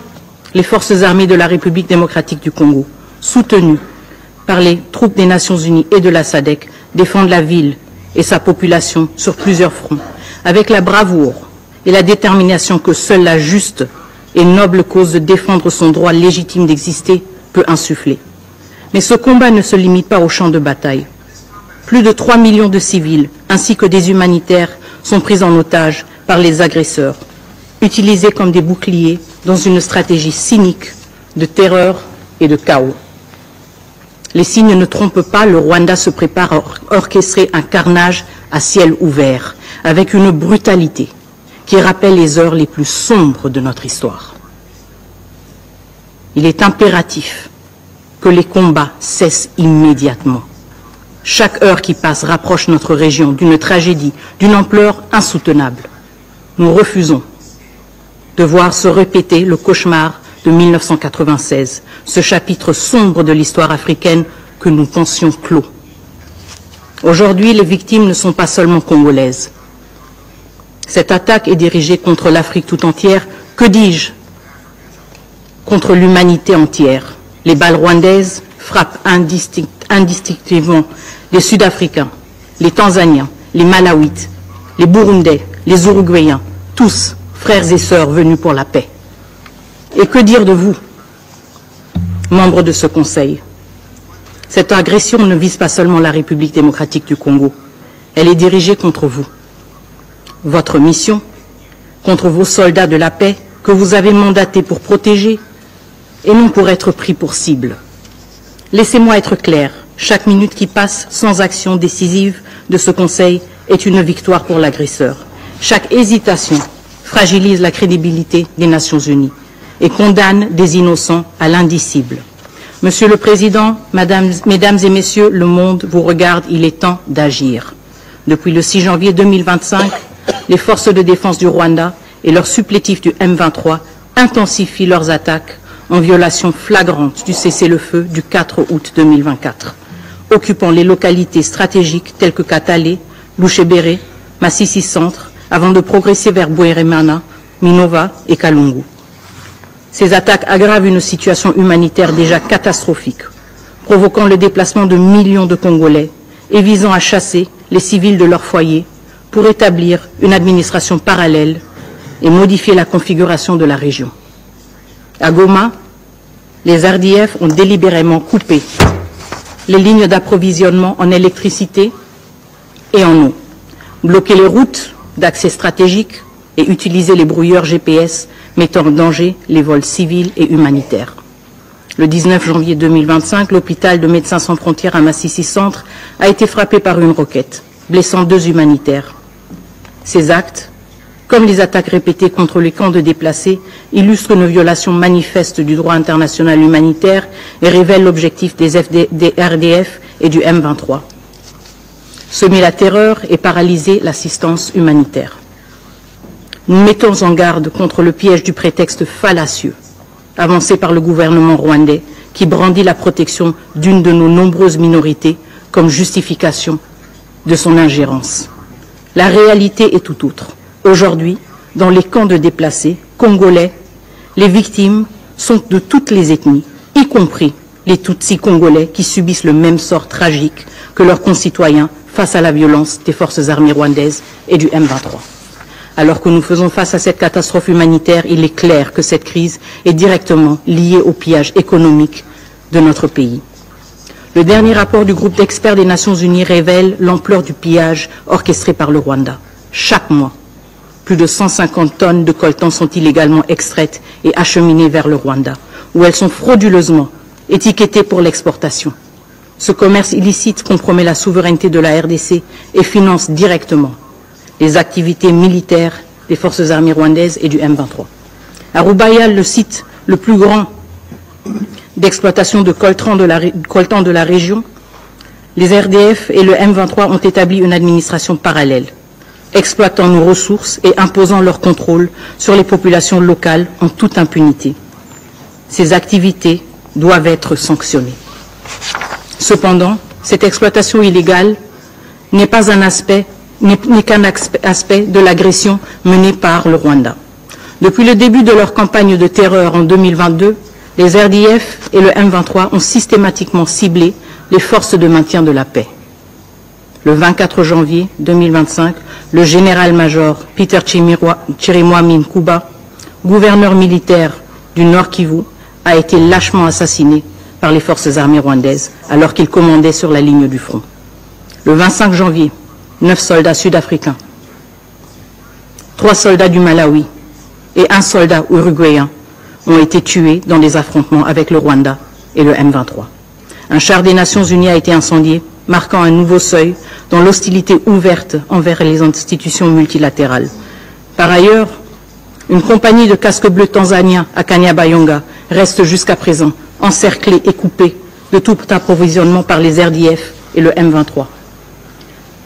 les forces armées de la République démocratique du Congo, soutenues par les troupes des Nations Unies et de la SADC, défendent la ville et sa population sur plusieurs fronts, avec la bravoure et la détermination que seule la juste et noble cause de défendre son droit légitime d'exister peut insuffler. Mais ce combat ne se limite pas au champ de bataille. Plus de 3 millions de civils, ainsi que des humanitaires, sont pris en otage par les agresseurs. utilisés comme des boucliers dans une stratégie cynique de terreur et de chaos. Les signes ne trompent pas, le Rwanda se prépare à orchestrer un carnage à ciel ouvert, avec une brutalité qui rappelle les heures les plus sombres de notre histoire. Il est impératif que les combats cessent immédiatement. Chaque heure qui passe rapproche notre région d'une tragédie d'une ampleur insoutenable. Nous refusons de voir se répéter le cauchemar de 1996, ce chapitre sombre de l'histoire africaine que nous pensions clos. Aujourd'hui, les victimes ne sont pas seulement congolaises. Cette attaque est dirigée contre l'Afrique tout entière, que dis-je, contre l'humanité entière. Les balles rwandaises frappent indistinctement les Sud-Africains, les Tanzaniens, les Malawites, les Burundais, les Uruguayens, tous frères et sœurs venus pour la paix. Et que dire de vous, membres de ce Conseil? Cette agression ne vise pas seulement la République démocratique du Congo, elle est dirigée contre vous. Votre mission, contre vos soldats de la paix que vous avez mandatés pour protéger et non pour être pris pour cible. Laissez-moi être clair, chaque minute qui passe sans action décisive de ce Conseil est une victoire pour l'agresseur. Chaque hésitation fragilise la crédibilité des Nations Unies et condamne des innocents à l'indicible. Monsieur le Président, Mesdames et Messieurs, le monde vous regarde, il est temps d'agir. Depuis le 6 janvier 2025, les forces de défense du Rwanda et leurs supplétifs du M23 intensifient leurs attaques en violation flagrante du cessez-le-feu du 4 août 2024, occupant les localités stratégiques telles que Katale, Louchébéré, Massissi Centre, avant de progresser vers Bweremana, Minova et Kalungu. Ces attaques aggravent une situation humanitaire déjà catastrophique, provoquant le déplacement de millions de Congolais et visant à chasser les civils de leur foyer pour établir une administration parallèle et modifier la configuration de la région. À Goma, les RDF ont délibérément coupé les lignes d'approvisionnement en électricité et en eau, bloqué les routes d'accès stratégiques et utilisé les brouilleurs GPS mettant en danger les vols civils et humanitaires. Le 19 janvier 2025, l'hôpital de Médecins sans frontières à Massissi Centre a été frappé par une roquette, blessant 2 humanitaires. Ces actes, comme les attaques répétées contre les camps de déplacés, illustrent une violation manifeste du droit international humanitaire et révèlent l'objectif des RDF et du M23. Semer la terreur et paralyser l'assistance humanitaire. Nous mettons en garde contre le piège du prétexte fallacieux avancé par le gouvernement rwandais qui brandit la protection d'une de nos nombreuses minorités comme justification de son ingérence. La réalité est tout autre. Aujourd'hui, dans les camps de déplacés congolais, les victimes sont de toutes les ethnies, y compris les Tutsis congolais qui subissent le même sort tragique que leurs concitoyens face à la violence des forces armées rwandaises et du M23. Alors que nous faisons face à cette catastrophe humanitaire, il est clair que cette crise est directement liée au pillage économique de notre pays. Le dernier rapport du groupe d'experts des Nations Unies révèle l'ampleur du pillage orchestré par le Rwanda. Chaque mois, plus de 150 tonnes de coltan sont illégalement extraites et acheminées vers le Rwanda, où elles sont frauduleusement étiquetées pour l'exportation. Ce commerce illicite compromet la souveraineté de la RDC et finance directement les activités militaires des forces armées rwandaises et du M23. À Rubaya, le site le plus grand d'exploitation de coltan de la région, les RDF et le M23 ont établi une administration parallèle, exploitant nos ressources et imposant leur contrôle sur les populations locales en toute impunité. Ces activités doivent être sanctionnées. Cependant, cette exploitation illégale n'est qu'un aspect de l'agression menée par le Rwanda. Depuis le début de leur campagne de terreur en 2022, les RDF et le M23 ont systématiquement ciblé les forces de maintien de la paix. Le 24 janvier 2025, le général-major Peter Chirimwami Nkuba, gouverneur militaire du Nord Kivu, a été lâchement assassiné par les forces armées rwandaises alors qu'il commandait sur la ligne du front. Le 25 janvier, 9 soldats sud-africains, 3 soldats du Malawi et un soldat uruguayen ont été tués dans des affrontements avec le Rwanda et le M23. Un char des Nations Unies a été incendié, marquant un nouveau seuil dans l'hostilité ouverte envers les institutions multilatérales. Par ailleurs, une compagnie de casques bleus tanzaniens à Kanyabayonga reste jusqu'à présent encerclée et coupée de tout approvisionnement par les RDF et le M23.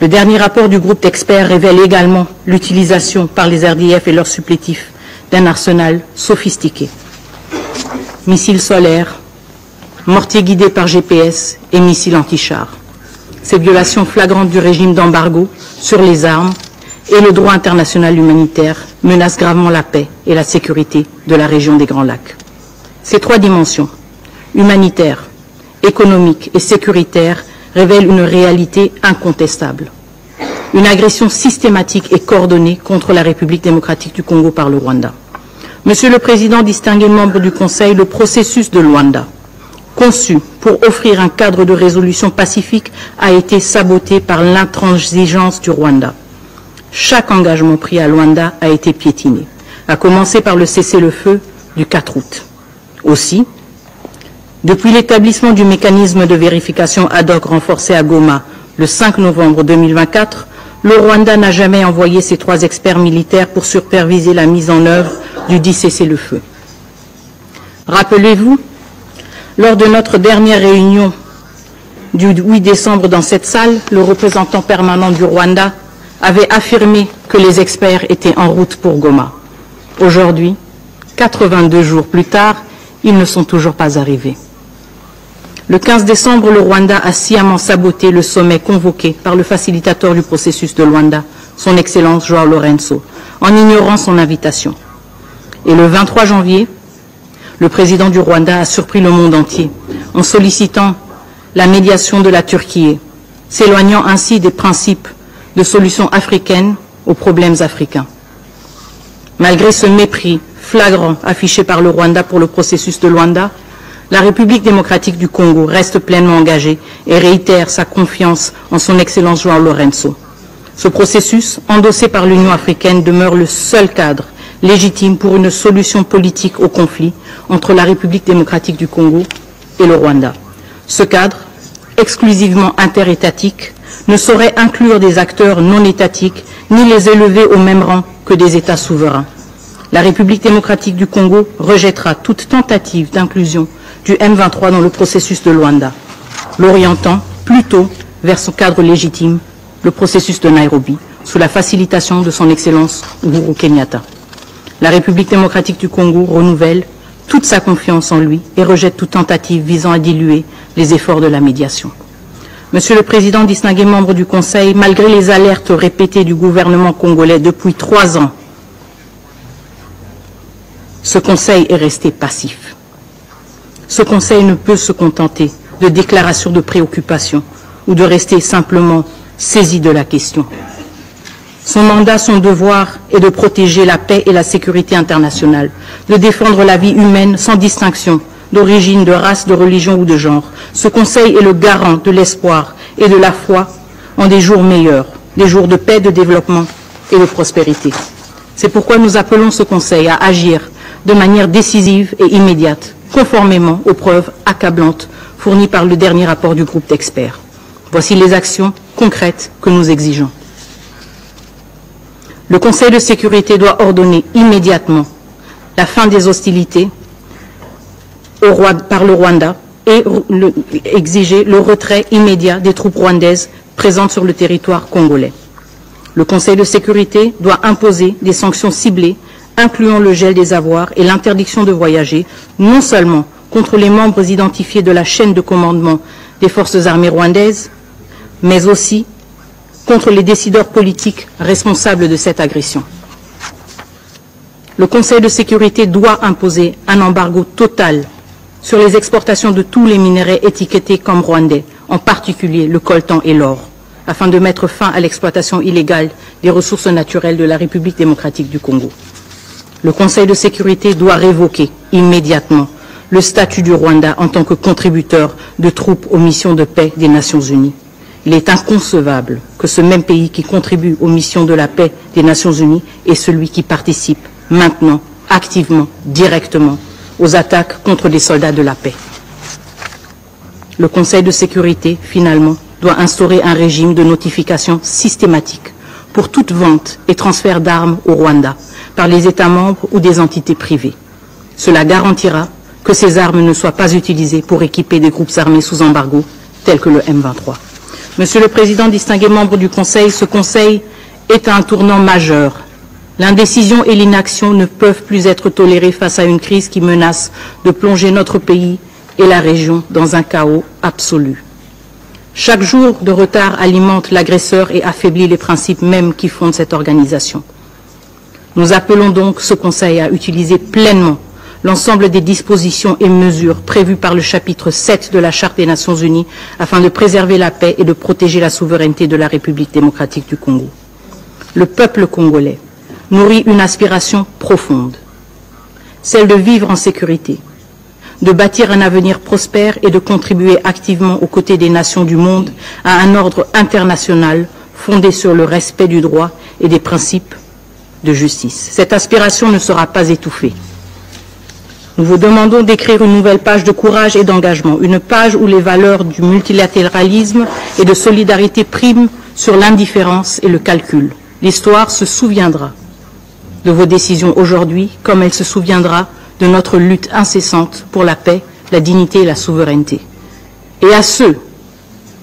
Le dernier rapport du groupe d'experts révèle également l'utilisation par les RDF et leurs supplétifs d'un arsenal sophistiqué. Missiles solaires, mortiers guidés par GPS et missiles anti-chars. Ces violations flagrantes du régime d'embargo sur les armes et le droit international humanitaire menacent gravement la paix et la sécurité de la région des Grands Lacs. Ces trois dimensions, humanitaire, économique et sécuritaire, révèlent une réalité incontestable. Une agression systématique et coordonnée contre la République démocratique du Congo par le Rwanda. Monsieur le Président, distingués membres du Conseil, le processus de Luanda, conçu pour offrir un cadre de résolution pacifique, a été saboté par l'intransigeance du Rwanda. Chaque engagement pris à Luanda a été piétiné, à commencer par le cessez-le-feu du 4 août. Aussi, depuis l'établissement du mécanisme de vérification ad hoc renforcé à Goma le 5 novembre 2024, le Rwanda n'a jamais envoyé ses 3 experts militaires pour superviser la mise en œuvre du dit cessez-le-feu. Rappelez-vous, lors de notre dernière réunion du 8 décembre dans cette salle, le représentant permanent du Rwanda avait affirmé que les experts étaient en route pour Goma. Aujourd'hui, 82 jours plus tard, ils ne sont toujours pas arrivés. Le 15 décembre, le Rwanda a sciemment saboté le sommet convoqué par le facilitateur du processus de Luanda, son Excellence João Lourenço, en ignorant son invitation. Et le 23 janvier, le président du Rwanda a surpris le monde entier en sollicitant la médiation de la Turquie, s'éloignant ainsi des principes de solutions africaines aux problèmes africains. Malgré ce mépris flagrant affiché par le Rwanda pour le processus de Luanda, la République démocratique du Congo reste pleinement engagée et réitère sa confiance en son Excellence João Lourenço. Ce processus, endossé par l'Union africaine, demeure le seul cadre légitime pour une solution politique au conflit entre la République démocratique du Congo et le Rwanda. Ce cadre, exclusivement interétatique, ne saurait inclure des acteurs non étatiques ni les élever au même rang que des États souverains. La République démocratique du Congo rejettera toute tentative d'inclusion du M23 dans le processus de Luanda, l'orientant plutôt vers son cadre légitime, le processus de Nairobi, sous la facilitation de son Excellence Uhuru Kenyatta. La République démocratique du Congo renouvelle toute sa confiance en lui et rejette toute tentative visant à diluer les efforts de la médiation. Monsieur le Président, distingués membres du Conseil, malgré les alertes répétées du gouvernement congolais depuis 3 ans, ce Conseil est resté passif. Ce Conseil ne peut se contenter de déclarations de préoccupation ou de rester simplement saisi de la question. Son mandat, son devoir est de protéger la paix et la sécurité internationale, de défendre la vie humaine sans distinction d'origine, de race, de religion ou de genre. Ce Conseil est le garant de l'espoir et de la foi en des jours meilleurs, des jours de paix, de développement et de prospérité. C'est pourquoi nous appelons ce Conseil à agir de manière décisive et immédiate, conformément aux preuves accablantes fournies par le dernier rapport du groupe d'experts. Voici les actions concrètes que nous exigeons. Le Conseil de sécurité doit ordonner immédiatement la fin des hostilités par le Rwanda et exiger le retrait immédiat des troupes rwandaises présentes sur le territoire congolais. Le Conseil de sécurité doit imposer des sanctions ciblées, incluant le gel des avoirs et l'interdiction de voyager, non seulement contre les membres identifiés de la chaîne de commandement des forces armées rwandaises, mais aussi contre les décideurs politiques responsables de cette agression. Le Conseil de sécurité doit imposer un embargo total sur les exportations de tous les minerais étiquetés comme rwandais, en particulier le coltan et l'or, afin de mettre fin à l'exploitation illégale des ressources naturelles de la République démocratique du Congo. Le Conseil de sécurité doit révoquer immédiatement le statut du Rwanda en tant que contributeur de troupes aux missions de paix des Nations Unies. Il est inconcevable que ce même pays qui contribue aux missions de la paix des Nations Unies est celui qui participe maintenant activement, directement, aux attaques contre les soldats de la paix. Le Conseil de sécurité, finalement, doit instaurer un régime de notification systématique pour toute vente et transfert d'armes au Rwanda par les États membres ou des entités privées. Cela garantira que ces armes ne soient pas utilisées pour équiper des groupes armés sous embargo tels que le M23. Monsieur le Président, distingués membres du Conseil, ce Conseil est à un tournant majeur. L'indécision et l'inaction ne peuvent plus être tolérées face à une crise qui menace de plonger notre pays et la région dans un chaos absolu. Chaque jour de retard alimente l'agresseur et affaiblit les principes mêmes qui fondent cette organisation. Nous appelons donc ce Conseil à utiliser pleinement l'ensemble des dispositions et mesures prévues par le chapitre 7 de la Charte des Nations Unies afin de préserver la paix et de protéger la souveraineté de la République démocratique du Congo. Le peuple congolais nourrit une aspiration profonde, celle de vivre en sécurité, de bâtir un avenir prospère et de contribuer activement aux côtés des nations du monde à un ordre international fondé sur le respect du droit et des principes de justice. Cette aspiration ne sera pas étouffée. Nous vous demandons d'écrire une nouvelle page de courage et d'engagement, une page où les valeurs du multilatéralisme et de solidarité priment sur l'indifférence et le calcul. L'histoire se souviendra de vos décisions aujourd'hui, comme elle se souviendra de notre lutte incessante pour la paix, la dignité et la souveraineté. Et à ceux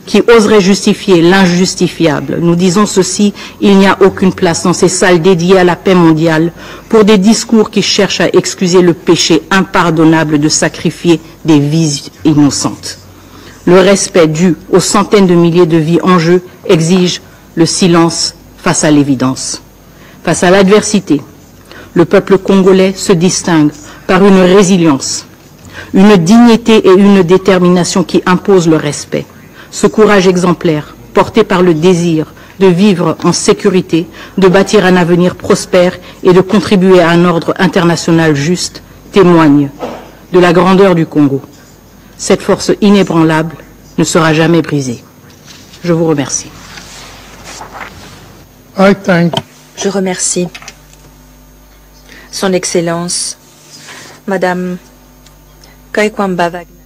qui oseraient justifier l'injustifiable, nous disons ceci, il n'y a aucune place dans ces salles dédiées à la paix mondiale pour des discours qui cherchent à excuser le péché impardonnable de sacrifier des vies innocentes. Le respect dû aux centaines de milliers de vies en jeu exige le silence face à l'évidence. Face à l'adversité, le peuple congolais se distingue par une résilience, une dignité et une détermination qui imposent le respect. Ce courage exemplaire, porté par le désir de vivre en sécurité, de bâtir un avenir prospère et de contribuer à un ordre international juste, témoigne de la grandeur du Congo. Cette force inébranlable ne sera jamais brisée. Je vous remercie. Je remercie Son Excellence, Madame Kaikwamba Wagner.